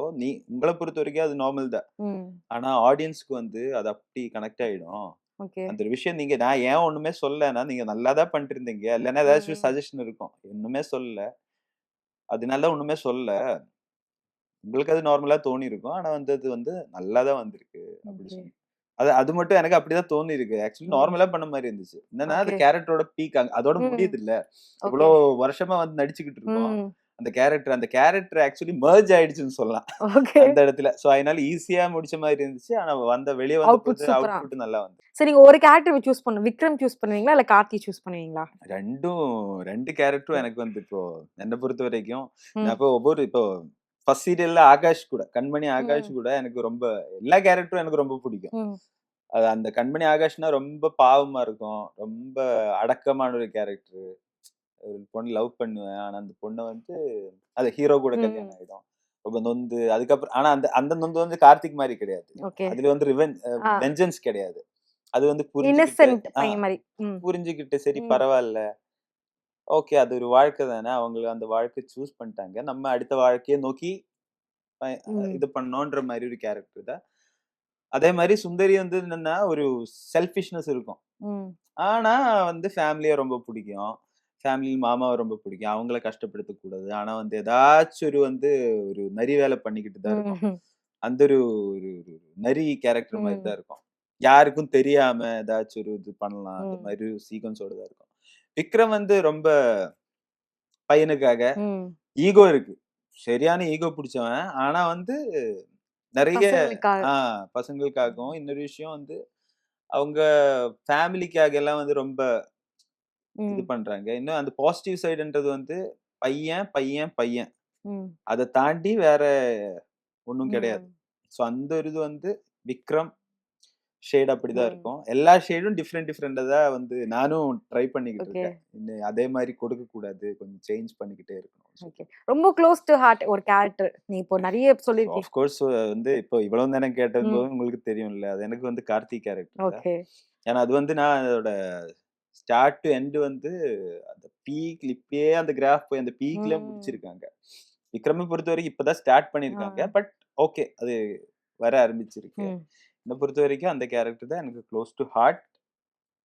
உங்கள பொறுத்தவரைக்கும் அது நார்மல் தான். ம். ஆனா ஆடியன்ஸ்க்கு வந்து அது அப்படி கனெக்ட் ஆயிடும். ஓகே. அந்த ஒரு விஷயம் நான் ஏன் ஒண்ணுமே சொல்லன்னா, நீங்க நல்லா தான் பண்ணிட்டுருந்தீங்க. இல்லன்னா ஏதாச்சும் ம். சஜஷன் இருக்கும். ஒண்ணுமே சொல்லல. அதனால ஒண்ணுமே சொல்லல. உங்களுக்கு அது நார்மலா தோணியிருக்கும். ஆனா வந்து அது வந்து நல்லா தான் வந்திருக்கு. அப்படி ஓகே. சொன்னேன். அது அது மட்டும் எனக்கு அப்படிதான் தோணியிருக்கு. ஆக்சுவலி ம். நார்மலா பண்ண மாரி இருந்துச்சு. என்னன்னா, அது ஓகே. கேரக்டரோட பீக் அதோட ம். முடியுதுல்ல. இவ்ளோ ஓகே. வருஷமா வந்து நடிச்சுக்கிட்டு இருக்கோம். ம். அந்த கேரக்டர் ஆக்சுவலி மெர்ஜ் ஆயிடுச்சுன்னு சொல்லலாம். ஓகே. அந்த இடத்துல. சோ அதனால ஈஸியா முடிச்ச மாரி இருந்துச்சு. ஆனா வெளிய அவுட்புட் வந்தபோது சூப்பரா. அவுட்புட் நல்லா வந்து சரி நீங்க ஒரு கேரக்டர் சூஸ் பண்ணணும். விக்ரம் சூஸ் பண்ணுவீங்களா? இல்ல கார்த்தி சூஸ் பண்ணுவீங்களா? 2 கேரக்டரும் ஓகே. எனக்கு வந்து இப்போ என்ன பொறுத்தவரைக்கும், நான் ம். இப்போ ஃபர்ஸ்ட் சீரியல்ல ஆகாஷ் கூட, கண்மணி ஆகாஷ் ம். கூட எனக்கு ரொம்ப எல்லா கேரக்டரும் எனக்கு ரொம்ப பிடிக்கும். ம். அது அந்த கண்மணி ஆகாஷ்னா ரொம்ப பாவமா இருக்கும். ரொம்ப அடக்கமான ஒரு கேரக்டர். ஒரு பொண்ணு லவ் பண்ணுவேன். ஆனா அந்த பொண்ண வந்து அது ஹீரோ கூட ம். கல்யாணம் ஆயிடும். ரொம்ப நொந்து அதுக்கப்புறம் ஆனா அந்த அந்த நொந்து வந்து கார்த்திக் மாரி கிடையாது. ஓகே. அதுல வந்து ஆ. வெஞ்சன்ஸ் கிடையாது. அது வந்து புரிஞ்சுகிட்டு இன்னசென்ட் பையன் மாரி. ம். புரிஞ்சுகிட்டு சரி ம். பரவால்ல. ஓகே அது ஒரு வாழ்க்கை தானே. அவங்க அந்த வாழ்க்கைய சூஸ் பண்ணிட்டாங்க. நம்ம அடுத்த வாழ்க்கைய நோக்கி அ ம். இது பண்ணோன்ற மாரி ஒரு கேரக்டர் தான். அதே மாரி சுந்தரி வந்து என்னன்னா ஒரு செல்ஃபிஷ்னஸ் இருக்கும். ம். ஆனா வந்து ஃபேமிலிய ரொம்ப புடிக்கும். ஃபேமிலில மாமாவ ரொம்ப பிடிக்கும். அவங்கள கஷ்டப்படுத்தக் கூடாது. ஆனா வந்து ஏதாச்சும் ஒரு நரி வேல பண்ணிக்கிட்டு தான் இருக்கும். ம். அந்த ஒரு ஒரு ஒரு நரி கேரக்டர் மாரி ம். தான் இருக்கும். யாருக்கும் தெரியாம ஏதாச்சும் ஒரு இது பண்ணலாம். அந்த ம். மாரி ஒரு சீக்வென்ஸோட தான் இருக்கும். விக்ரம் வந்து ரொம்ப பையனுக்காக ம். ஈகோ இருக்கு. சரியான ஈகோ புடிச்சவன். ஆனா வந்து நெறைய பசங்களுக்காக. ஆ பசங்களுக்காகவும், இன்னொரு விஷயம் வந்து அவங்க ஃபேமிலிக்காக எல்லாம் வந்து ரொம்ப இது ம். பண்றாங்க. இன்னும் அந்த பாசிட்டிவ் சைடுன்றது வந்து பையன், பையன், பையன். ம். அத தாண்டி வேற ஒண்ணும் கிடையாது. ம். சோ அந்த ஒரு இது வந்து விக்ரம் ஷேட் அப்படிதான் ம். இருக்கும். எல்லா ஷேடும் டிஃபரெண்டா தான் வந்து நானும் ட்ரை பண்ணிக்கிட்டு ஓகே. இருக்கேன். இன்னும் அதே மாரி கொடுக்கக்கூடாது. கொஞ்சம் சேஞ்ச் பண்ணிக்கிட்டே இருக்கணும்னு ஓகே. சொல்லி. ரொம்ப க்ளோஸ் டூ ஹார்ட் ஒரு கேரக்டர். நீ இப்போ நெறைய சொல்லியிருக்கீங்க. ஆஃப் கோர்ஸ் வந்து இப்போ இவ்வளவு நேரம் கேட்டபோது ம். உங்களுக்கு தெரியும்ல. அது எனக்கு வந்து கார்த்திக் கேரக்டர் தான். ஓகே. ஏன்னா அது வந்து நான் அதோட ஸ்டார்ட் டு எண்ட் வந்து அந்த இப்பயே அந்த கிராஃப் போய் அந்த பீக்ல ம். முடிச்சிருக்காங்க. விக்ரம பொறுத்தவரைக்கும் இப்ப தான் ஸ்டார்ட் ஆ. பண்ணியிருக்காங்க. But okay. அது வர ஆரம்பிச்சிருக்கு. ம். என்ன பொறுத்தவரைக்கும் அந்த கேரக்டர் தான் எனக்கு க்ளோஸ் டூ ஹார்ட்.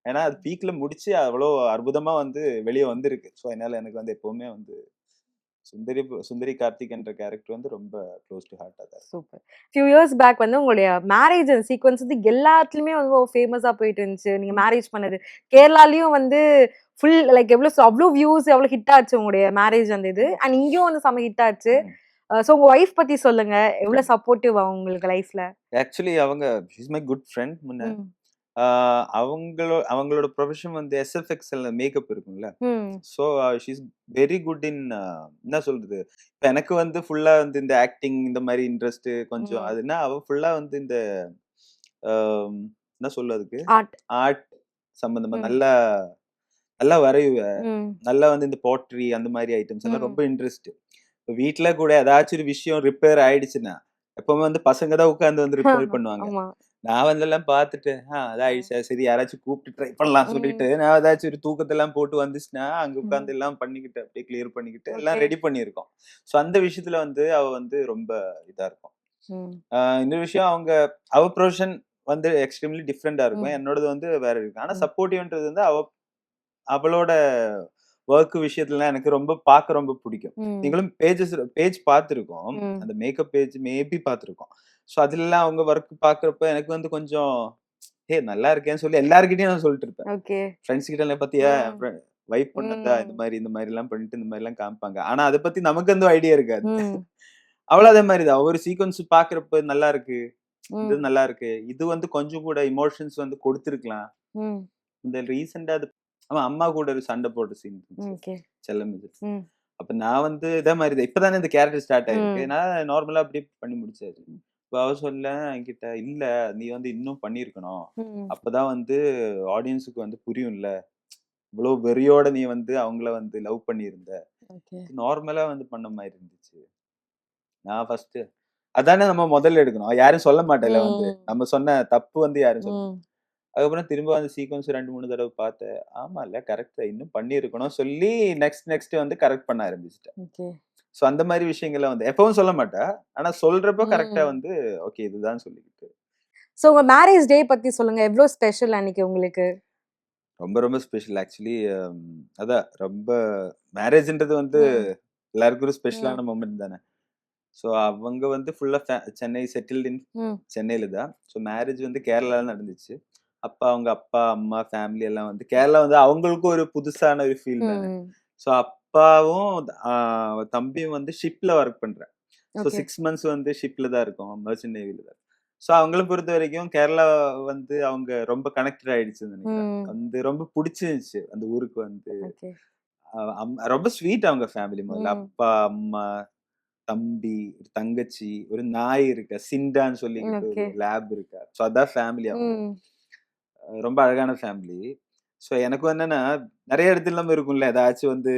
ஏன்னா அது பீக்ல முடிச்சு அவ்வளோ அற்புதமா வந்து வெளிய வந்திருக்கு. ஸோ அதனால எனக்கு வந்து எப்பவுமே வந்து சுந்தரி கார்த்திக் என்ற கேரக்டர் வந்து ரொம்ப க்ளோஸ் டூ ஹார்ட்டா தான் இருக்கு. சூப்பர். ஃபியூ இயர்ஸ் பேக் வந்து உங்களுடைய மேரேஜ் சீக்வென்ஸ் வந்து எல்லாத்துலயுமே வந்து ஃபேமஸா போயிட்டு இருந்துச்சு. நீங்க மேரேஜ் பண்ணது. கேரளாலயும் வந்து ஃபுல் லைக் அவ்ளோ வியூஸ் எவ்ளோ ஹிட் ஆச்சு உங்களுடைய மேரேஜ் அந்த இது. ம். அண்ட் இங்கேயும் வந்து செம்ம ஹிட் ஆச்சு. ம். சோ உங்க வைஃப் பத்தி சொல்லுங்க. எவ்ளோ சப்போர்ட்டிவ் உங்களுக்கு லைஃப்ல? ஆக்சுவலி அவங்க she is my good friend முன்ன. ம். ஆ அவங்களோட ப்ரொஃபஷன் வந்து எஸ்எஃப்எக்ஸ்எல் மேக்கப் இருக்கும்ல. ம். So she is very good in என்ன சொல்றது? இப்ப எனக்கு வந்து ஃபுல்லா வந்து இந்த ஆக்டிங் இந்த மாரி இன்ட்ரெஸ்ட் கொஞ்சம் ம். அதுன்னா அவ ஃபுல்லா வந்து இந்த அ என்ன சொல்ல அதுக்கு? ஆர்ட். ஆர்ட் சம்பந்தமா ம். நல்லா நல்லா வரையுவ. ம். நல்லா வந்து இந்த போட்ரி அந்த மாரி ஐட்டம்ஸ் எல்லாம் ம். ரொம்ப இன்ட்ரெஸ்ட். இப்ப வீட்ல கூட ஏதாச்சும் ஒரு விஷயம் ரிப்பேர் ஆயிடுச்சுன்னா, எப்பவுமே வந்து பசங்க தான் உட்கார்ந்து வந்து ரிப்பேர் பண்ணுவாங்க. ஆமா. நான் வந்து எல்லாம் பார்த்துட்டு, அதான் அ. ஆயிடுச்சா, சரி யாராச்சும் கூப்பிட்டு ட்ரை பண்ணலாம் சொல்லிட்டு, ம். நான் ஏதாச்சும் ஒரு தூக்கத்தெல்லாம் போட்டு வந்துச்சுன்னா, அங்க ம். உட்கார்ந்து எல்லாம் பண்ணிக்கிட்டு, அப்படியே கிளியர் பண்ணிக்கிட்டு, எல்லாம் ஓகே. ரெடி பண்ணியிருக்கோம். ஸோ அந்த விஷயத்துல வந்து அவ வந்து ரொம்ப இதா இருக்கும். ம். இன்னொரு விஷயம் அவ ப்ரொஃபஷன் வந்து எக்ஸ்ட்ரீம்லி டிஃபரெண்ட்டா இருக்கும். ம். என்னோடது வந்து வேற இருக்கு. ஆனா ம். சப்போர்ட்டிவ்ன்றது வந்து அவளோட வொர்க் விஷயத்துலலாம் எனக்கு பார்க்க ரொம்ப பிடிக்கும். ம். நீங்களும் பேஜ் பார்த்திருக்கோம். ம். அந்த மேக்கப் பேஜ் மேபி பார்த்திருக்கோம். ஸோ அதுலலாம் அவங்க ஒர்க் பாக்குறப்ப எனக்கு வந்து கொஞ்சம் நல்லா இருக்கேன்னு சொல்லி எல்லாருக்கிட்டையும் நான் சொல்லிட்டு இருப்பேன். ஓகே. ஃப்ரெண்ட்ஸ் கிட்ட எல்லாம் பாத்தியா ம். வைப் பண்ணதா ம். இந்த மாதிரி எல்லாம் பண்ணிட்டு இந்த மாதிரி எல்லாம் காமிப்பாங்க. ஆனா அதை பத்தி நமக்கு வந்து ஐடியா இருக்காது. ம். அவ்வளவு அதே மாதிரிதான் ஒவ்வொரு சீக்வன்ஸ் பாக்குறப்ப நல்லா இருக்கு, இது ம். நல்லா இருக்கு, இது வந்து கொஞ்சம் கூட இமோஷன்ஸ் வந்து கொடுத்திருக்கலாம். ம். இந்த ரீசெண்டா அது அவன் அம்மா கூட ஒரு சண்டை போட்ட சீன் இருந்துச்சு, ஓகே. செல்லம் இது. ம். அப்ப நான் வந்து இதே மாதிரி தான் இப்பதானே இந்த கேரக்டர் ஸ்டார்ட் ஆயிருக்கு, ம். நான் நார்மலா அப்படியே பண்ணி முடிச்சாச்சு. இப்ப அவ சொல்ல என்கிட்ட, இல்ல நீ வந்து இன்னும் பண்ணிருக்கணும், ம். அப்பதான் வந்து ஆடியன்ஸுக்கு வந்து புரியும்ல, இவ்வளவு வெறியோட நீ வந்து அவங்கள வந்து லவ் பண்ணியிருந்த, ஓகே. நார்மலா வந்து பண்ண மாதிரி இருந்துச்சு. நான் ஃபர்ஸ்ட் அதானே நம்ம முதல்ல எடுக்கணும், யாரும் சொல்ல மாட்டேல வந்து ம். நம்ம சொன்ன தப்பு வந்து யாரும் சொல்ல. ம். அதுக்கப்புறம் திரும்ப அந்த சீக்வன்ஸ் 2, 3 தடவை பார்த்தேன். ஆமால்ல கரெக்ட் தான், இன்னும் பண்ணியிருக்கணும் சொல்லி நெக்ஸ்ட் வந்து கரெக்ட் பண்ண ஆரம்பிச்சுட்டேன். ஓகே. சோ அந்த மாதிரி விஷயங்கள வந்து எப்பவும் சொல்ல மாட்டா, ஆனா சொல்றப்போ கரெக்ட்டா ம். வந்து ஓகே இதுதான் சொல்லிக்கிட்டு. சோ உங்க மேரேஜ் டே பத்தி சொல்லுங்க. எவ்ளோ ஸ்பெஷல் அன்னைக்கு உங்களுக்கு? ரொம்ப ரொம்ப ஸ்பெஷல் ஆக்சுவலி. அதான் ரொம்ப மேரேஜ்ன்றது வந்து ம். எல்லாருக்கும் ஒரு ம். ஸ்பெஷலான மொமெண்ட் தானே. சோ அவங்க வந்து ஃபுல்லா சென்னை செட்டில்ட் இன் ம். சென்னையில தான். சோ மேரேஜ் வந்து கேரளால நடந்துச்சு. அவங்க அப்பா, அம்மா, ஃபேமிலி எல்லாம் வந்து கேரளா வந்து அவங்களுக்கும் ஒரு புதுசான ஒரு ஃபீல் தானே. ம். சோ அப்பாவும் தம்பியும் வந்து ஷிப்ல ஒர்க் பண்றேன். So okay. 6 மந்த்ஸ் வந்து ஷிப்ல தான் இருக்கும், மர்ச்சன்ட் நேவில தான். ஸோ அவங்கள பொறுத்த வரைக்கும் கேரளா வந்து அவங்க ரொம்ப கனெக்டட் ஆயிடுச்சுன்னு நினைக்கிறேன். ம். வந்து ரொம்ப பிடிச்சிருந்துச்சு அந்த ஊருக்கு வந்து. ஓகே. ரொம்ப ஸ்வீட் அவங்க ஃபேமிலி. முதல்ல ம். அப்பா, அம்மா, தம்பி, ஒரு தங்கச்சி, ஒரு நாய் இருக்கா, சிண்டான்னு சொல்லிக்கிட்டு ஒரு ஓகே. லேப் இருக்கா. ஸோ அதான் ஃபேமிலி அவங்க. ம். ரொம்ப அழகான ஃபேமிலி. ஸோ எனக்கும் என்னன்னா, நெறைய இடத்துல இருக்கும்ல, ஏதாச்சும் வந்து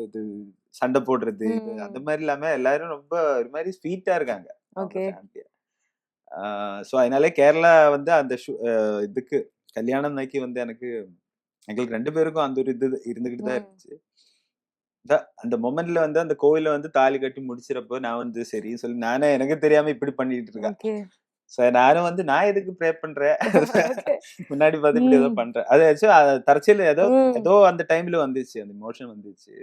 இது சண்டை போடுறது, இது அந்த ம். மாரி இல்லாம எல்லாரும் ரொம்ப ஒரு மாரி ஸ்வீட்டா இருக்காங்க, அவங்க ஓகே. ஃபேமிலியா. ஸோ அதனால கேரளா வந்து அந்த இதுக்கு கல்யாணம் அன்னைக்கு வந்து எங்களுக்கு 2 பேருக்கும் அந்த ஒரு இது இருந்துகிட்டு தான் ம். இருந்துச்சு. அந்த மொமெண்ட்ல வந்து அந்த கோவில்ல வந்து தாலி கட்டி முடிச்சிறப்போ நான் வந்து சரின்னு சொல்லி நானே எனக்கு தெரியாம இப்படி பண்ணிட்டு இருக்கேன். ஓகே. சோ நானும் வந்து நான் எதுக்கு ப்ரே பண்றேன்? ஓகே. முன்னாடி பார்த்து இப்படி ஏதோ ம். பண்றேன். அது ஆக்சுவலா தற்செயலா ஏதோ ம். ஏதோ அந்த டைம்ல வந்துச்சு. அந்த எமோஷன் வந்துச்சு.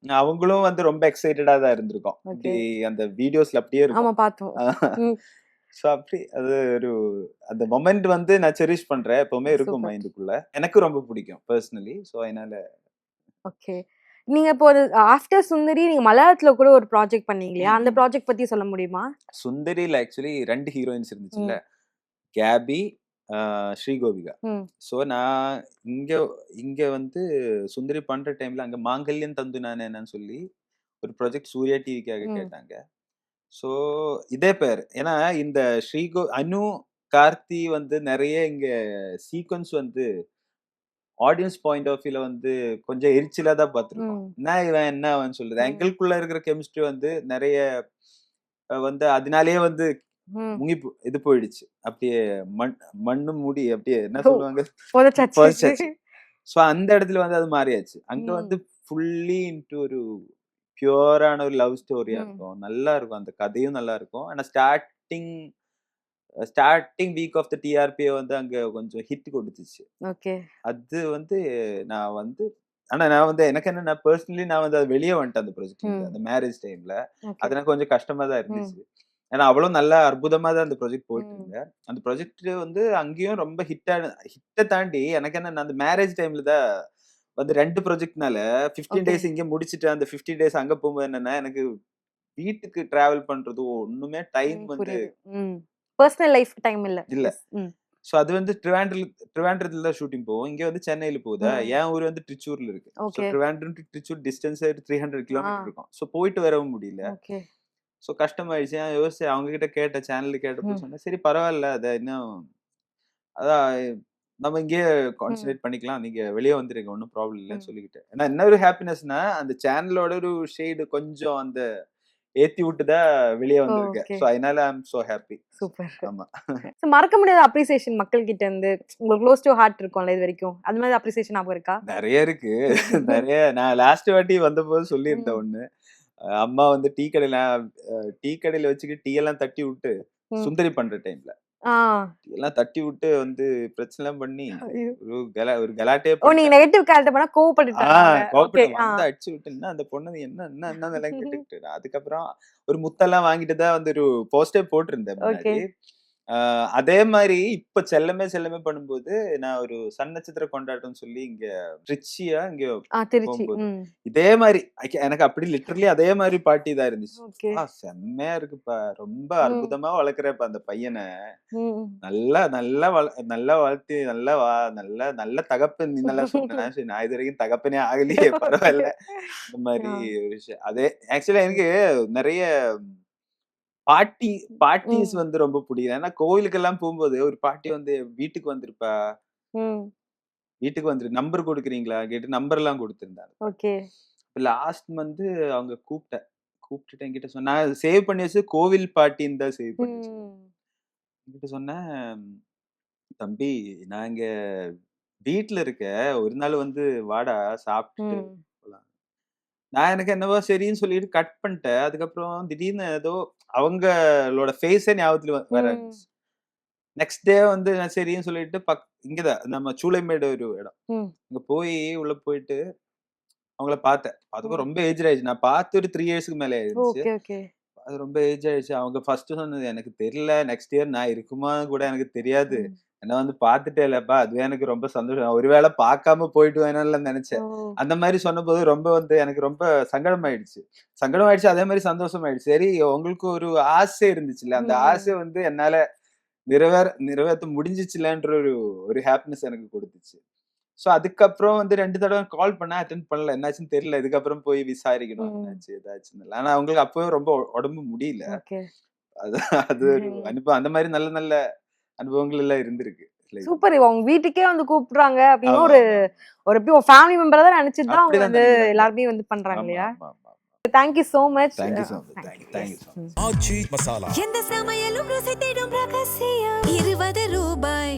அவங்களும் வந்து ரொம்ப எக்ஸைட்டடா தான் இருந்திருக்கும். இப்படி ஓகே. அந்த வீடியோஸ்ல அப்படியே ஆமா இருக்கும். பார்த்தோம். ம். சோ அப்படி அது ஒரு அந்த மொமெண்ட் வந்து நான் செரிஷ் பண்றேன். எப்பவுமே இருக்கும் சூப்பர். மைண்டுக்குள்ள. எனக்கு ரொம்ப பிடிக்கும் பெர்சனலி. சோ அதனால ஓகே. நீங்க இப்போ ஒரு ஆஃப்டர் சுந்தரி நீங்க மலையாளத்துல கூட ஒரு ப்ராஜெக்ட் பண்ணீங்க இல்லையா? ம், அந்த ம். ப்ராஜெக்ட் பத்தி சொல்ல முடியுமா? சுந்தரில ஆக்சுவலி 2 ஹீரோயின்ஸ் இருந்துச்சுல்ல. ம். கேபி, ஸ்ரீகோவிகா. ம். சோ நான் இங்க இங்க வந்து சுந்தரி பண்ற டைம்ல அங்க மாங்கல்யம் தந்து நானேன்னு சொல்லி ஒரு ப்ராஜெக்ட் சூர்யா டிவிக்காக ம். கேட்டாங்க. சோ இதே பேர். ஏன்னா இந்த அனு, கார்த்தி வந்து நெறைய இங்க சீக்வென்ஸ் வந்து ஆடியன்ஸ் பாயிண்ட் ஆஃப் வியூல வந்து கொஞ்சம் எரிச்சலா தான் பார்த்திருக்கோம். ம். இவன் என்ன அவன் சொல்றது. ம். எங்களுக்குள்ள இருக்கிற கெமிஸ்ட்ரி வந்து நெறைய வந்து அதனாலேயே வந்து ம். இது போயிடுச்சு. அப்படியே மண் மண்ணு மூடி அப்படியே என்ன ஓ! சொல்லுவாங்க? புதைச்சாச்சு. புதைச்சாச்சு. சோ அந்த இடத்துல வந்து அது மாறியாச்சு. அங்க வந்து ம். ஃபுல்லி இன்டு ஒரு பியூரான ஒரு லவ் ஸ்டோரியா ம். இருக்கும். நல்லா இருக்கும். அந்த கதையும் நல்லா இருக்கும். ஆனா ஸ்டார்ட்டிங் வீக் ஆஃப் த டிஆர்பியே வந்து அங்க கொஞ்சம் ஹிட் கொடுத்துச்சு. ஓகே. அது வந்து நான் வந்து ஆனா நான் வந்து எனக்கு என்னன்னா பெர்சனலி நான் வந்து வெளிய வந்துட்டேன் அந்த ப்ராஜெக்ட்ல இருந்து. ம். அந்த மேரேஜ் டைம்ல. ஓகே. அது எனக்கு கொஞ்சம் கஷ்டமா தான் ம். இருந்துச்சு. ஏன்னா அவ்வளோ நல்லா அற்புதமா தான் அந்த ப்ராஜெக்ட் போயிட்டு ம். இருந்தது. அந்த ப்ராஜெக்ட் வந்து அங்கேயும் ரொம்ப ஹிட்ட தாண்டி எனக்கு என்னன்னா அந்த மேரேஜ் டைம்ல தான் வந்து 2 ப்ராஜெக்ட்னால 15 ஓகே. டேஸ் இங்க முடிச்சுட்டு அந்த 15 டேஸ் அங்க போகும்போது என்னன்னா எனக்கு வீட்டுக்கு டிராவல் பண்றது ஒண்ணுமே டைம் ம். வந்து புரியுது. ம். பெர்சனல் லைஃப் டைம் இல்ல. இல்ல. எஸ். ம். சோ அது வந்து ட்ரிவாண்ட்ரத்துல தான் ஷூட்டிங் போகும். இங்க வந்து சென்னையில போகுதா. ம். என் ஊர் வந்து ட்ரிச்சூர்ல இருக்கு. So okay. Trivandrum to Trichur distance 300 kilometre ஆ. இருக்கும். சோ போயிட்டு வரவும் முடியல. ஓகே. சோ கஷ்டமாயிடுச்சு. நான் யோசிச்சேன். அவங்க கிட்ட கேட்டேன். சேனல்ல கேட்டப்போ ம். சொன்னேன். சரி பரவால்ல. இன்னும் அதான் நம்ம இங்கேயே ம். கான்சன்ட்ரேட் பண்ணிக்கலாம். நீங்க வெளிய வந்துருங்க. ஒண்ணும் ப்ராப்ளம் இல்லன்னு ம். சொல்லிக்கிட்டேன். ஏன்னா என்ன ஒரு ஹாப்பினஸ்னா, அந்த சேனலோட ஒரு ஷேடு கொஞ்சம் அந்த ஏத்தி விட்டு தான் வெளிய வந்திருக்கேன். ஓகே. சோ அதனால ஐ அம் சோ ஹாப்பி. சூப்பர். ஆமா. சோ மறக்க முடியாத அப்ரிசியேஷன் மக்கள் கிட்ட இருந்து உங்களுக்கு க்ளோஸ் டூ ஹார்ட் இருக்கும்ல இது வரைக்கும். அந்த மாதிரி அப்ரிசியேஷன் ஞாபகம் இருக்கா? நெறைய இருக்கு. நான் லாஸ்ட் வாட்டி வந்தபோது சொல்லியிருந்தேன் ம். ஒண்ணு. அம்மா வந்து டீ கடையில வச்சுக்கிட்டு டீ எல்லாம் தட்டி விட்டு ம். சுந்தரி பண்ற டைம்ல. ஆ. எல்லாம் தட்டி விட்டு வந்து பிரச்சனை பண்ணி ஐயோ! ஒரு கலாட்டே ஓ, நீங்க பண்ணிட்டேன். நெகட்டிவ் கேரக்டர் பண்ணா கோவப்பட்டுட்டாங்க அவங்க. ஓகே. கோவப்பட்டேன். வந்து அடிச்சு விட்டு என்ன அந்த பொண்ணு என்னதெல்லாம் கேட்டுக்கிட்டு அதுக்கப்புறம் ஒரு முத்தெல்லாம் வாங்கிட்டு தான் வந்து ஒரு போஸ்டே போட்டிருந்தேன் ஓகே. முன்னாடி. அதே மாரி இப்ப செல்லமே செல்லமே பண்ணும்போது நான் ஒரு சன் நட்சத்திர கொண்டாட்டம்னு சொல்லி இங்க ட்ரிச்சியா இங்க திருச்சி. போகும்போது ம். இதே மாரி எனக்கு அப்படி லிட்டரலி அதே மாரி பார்ட்டி தான் இருந்துச்சு. ஓகே. செம்மையா இருக்குப்பா. ரொம்ப ம். அற்புதமா வளர்க்குறப்பா அந்த பையன. ம். நல்லா நல்லா நல்லா வளர்த்து நல்ல நல்ல தகப்பன் நீ நல்லா சொன்ன. சரி நான் இதுவரைக்கும் தகப்பனே ஆகலையே பரவால்ல. இந்த மாரி ஆ. ஒரு விஷயம். அதே ஆக்சுவலா எனக்கு நெறைய பாட்டி பாட்டிஸ் ம். வந்து ரொம்ப பிடிக்கும். ஏன்னா கோவிலுக்கெல்லாம் போம்போது ஒரு பாட்டி வந்து வீட்டுக்கு வந்திருப்பா. ம். வீட்டுக்கு நம்பர் குடுக்குறீங்களா? கேட்டு நம்பர்லாம் குடுத்திருந்தாங்க. ஓகே. லாஸ்ட் மந்த் அவங்க கூப்பிட்டுட்டு என்கிட்ட சொன்னா நான் சேவ் பண்ணி வச்சது கோவில் பாட்டின்னு தான் சேவ் பண்ணி வச்சிருந்தேன். ம். என்கிட்ட சொன்னேன், "தம்பி நான் இங்க வீட்ல இருக்கேன். ஒரு நாள் வந்து வாடா சாப்பிட்டுட்டு ம். போலாம்." எனக்கு என்னவோ சரின்னு சொல்லிட்டு கட் பண்ணிட்டேன். அதுக்கப்புறம் திடீர்னு ஏதோ அவங்களோட ஃபேஸே ஞாபகத்துல வர ம். ஆரம்பிச்சுச்சு. நெக்ஸ்ட் டே வந்து நான் சரின்னு சொல்லிட்டு இங்க தான் நம்ம சூளைமேடு ஒரு இடம். ம். அங்க போய் உள்ள போயிட்டு அவங்கள பார்த்தேன். அதுக்கும் ம். ரொம்ப ஏஜ்ட் ஆயிடுச்சு. நான் பார்த்து ஒரு 3 இயர்ஸ்க்கு மேல ஆயிருச்சு. Okay, okay. அது ரொம்ப ஏஜ் ஆயிடுச்சு. அவங்க ஃபர்ஸ்ட் சொன்னது, "எனக்கு தெரியல. நெக்ஸ்ட் இயர் நான் இருக்குமான்னு கூட எனக்கு தெரியாது. ம். என்ன வந்து பார்த்துட்டேலப்பா, அதுவே எனக்கு ரொம்ப சந்தோஷம். ஒருவேள பார்க்காம போயிடுவேனோன்னு ஓ! நெனச்சேன்." அந்த மாரி சொன்னபோது ரொம்ப வந்து எனக்கு ரொம்ப சங்கடமாயிடுச்சு. அதே மாரி சந்தோஷமாயிடுச்சு. சரி உங்களுக்கு ஒரு ஆசை இருந்துச்சுல்ல, அந்த ஆசை ம். வந்து என்னால நிறைவேத்த முடிஞ்சுச்சுலன்ற ஒரு ஒரு ஹாப்பினஸ் எனக்கு குடுத்துச்சு. அதுக்கப்புறம் வந்து 2 தடவ கால் பண்ணேன். அட்டெண்ட் பண்ணல. என்னாச்சுன்னு தெரியல. இதுக்கப்புறம் போய் விசாரிக்கணும். ம். என்னாச்சு, ஏதாச்சுன்னு. ஆனா அவங்களுக்கு அப்பவே ரொம்ப உடம்பு முடியல. ஓகே. அது அது ஒரு அனுபவம். அந்த மாரி நல்ல நல்ல அனுபவங்கள் எல்லாம் இருந்திருக்கு லைஃப்ல. சூப்பர். உங்க வீட்டுக்கே வந்து கூப்பிடுறாங்க அப்படின்னா, ஆமா, ஒரு ஆமா. ஒரு எப்படி ஒரு ஃபேமிலி மெம்பரா தான் நெனச்சுட்டு தான் அவங்க அப்படிதான் வந்து நெனைக்கிறாங்க. எல்லாருமே வந்து பண்றாங்க ஆமா, இல்லையா? ஆமா, ஆமா. Thank you so much. Thank you so much. Thank you. Thank you yes. So much. ம். ஆச்சி மசாலா. எந்த சமையலும் ருசி தேடும் ரகசியம் 20 ரூபாய்.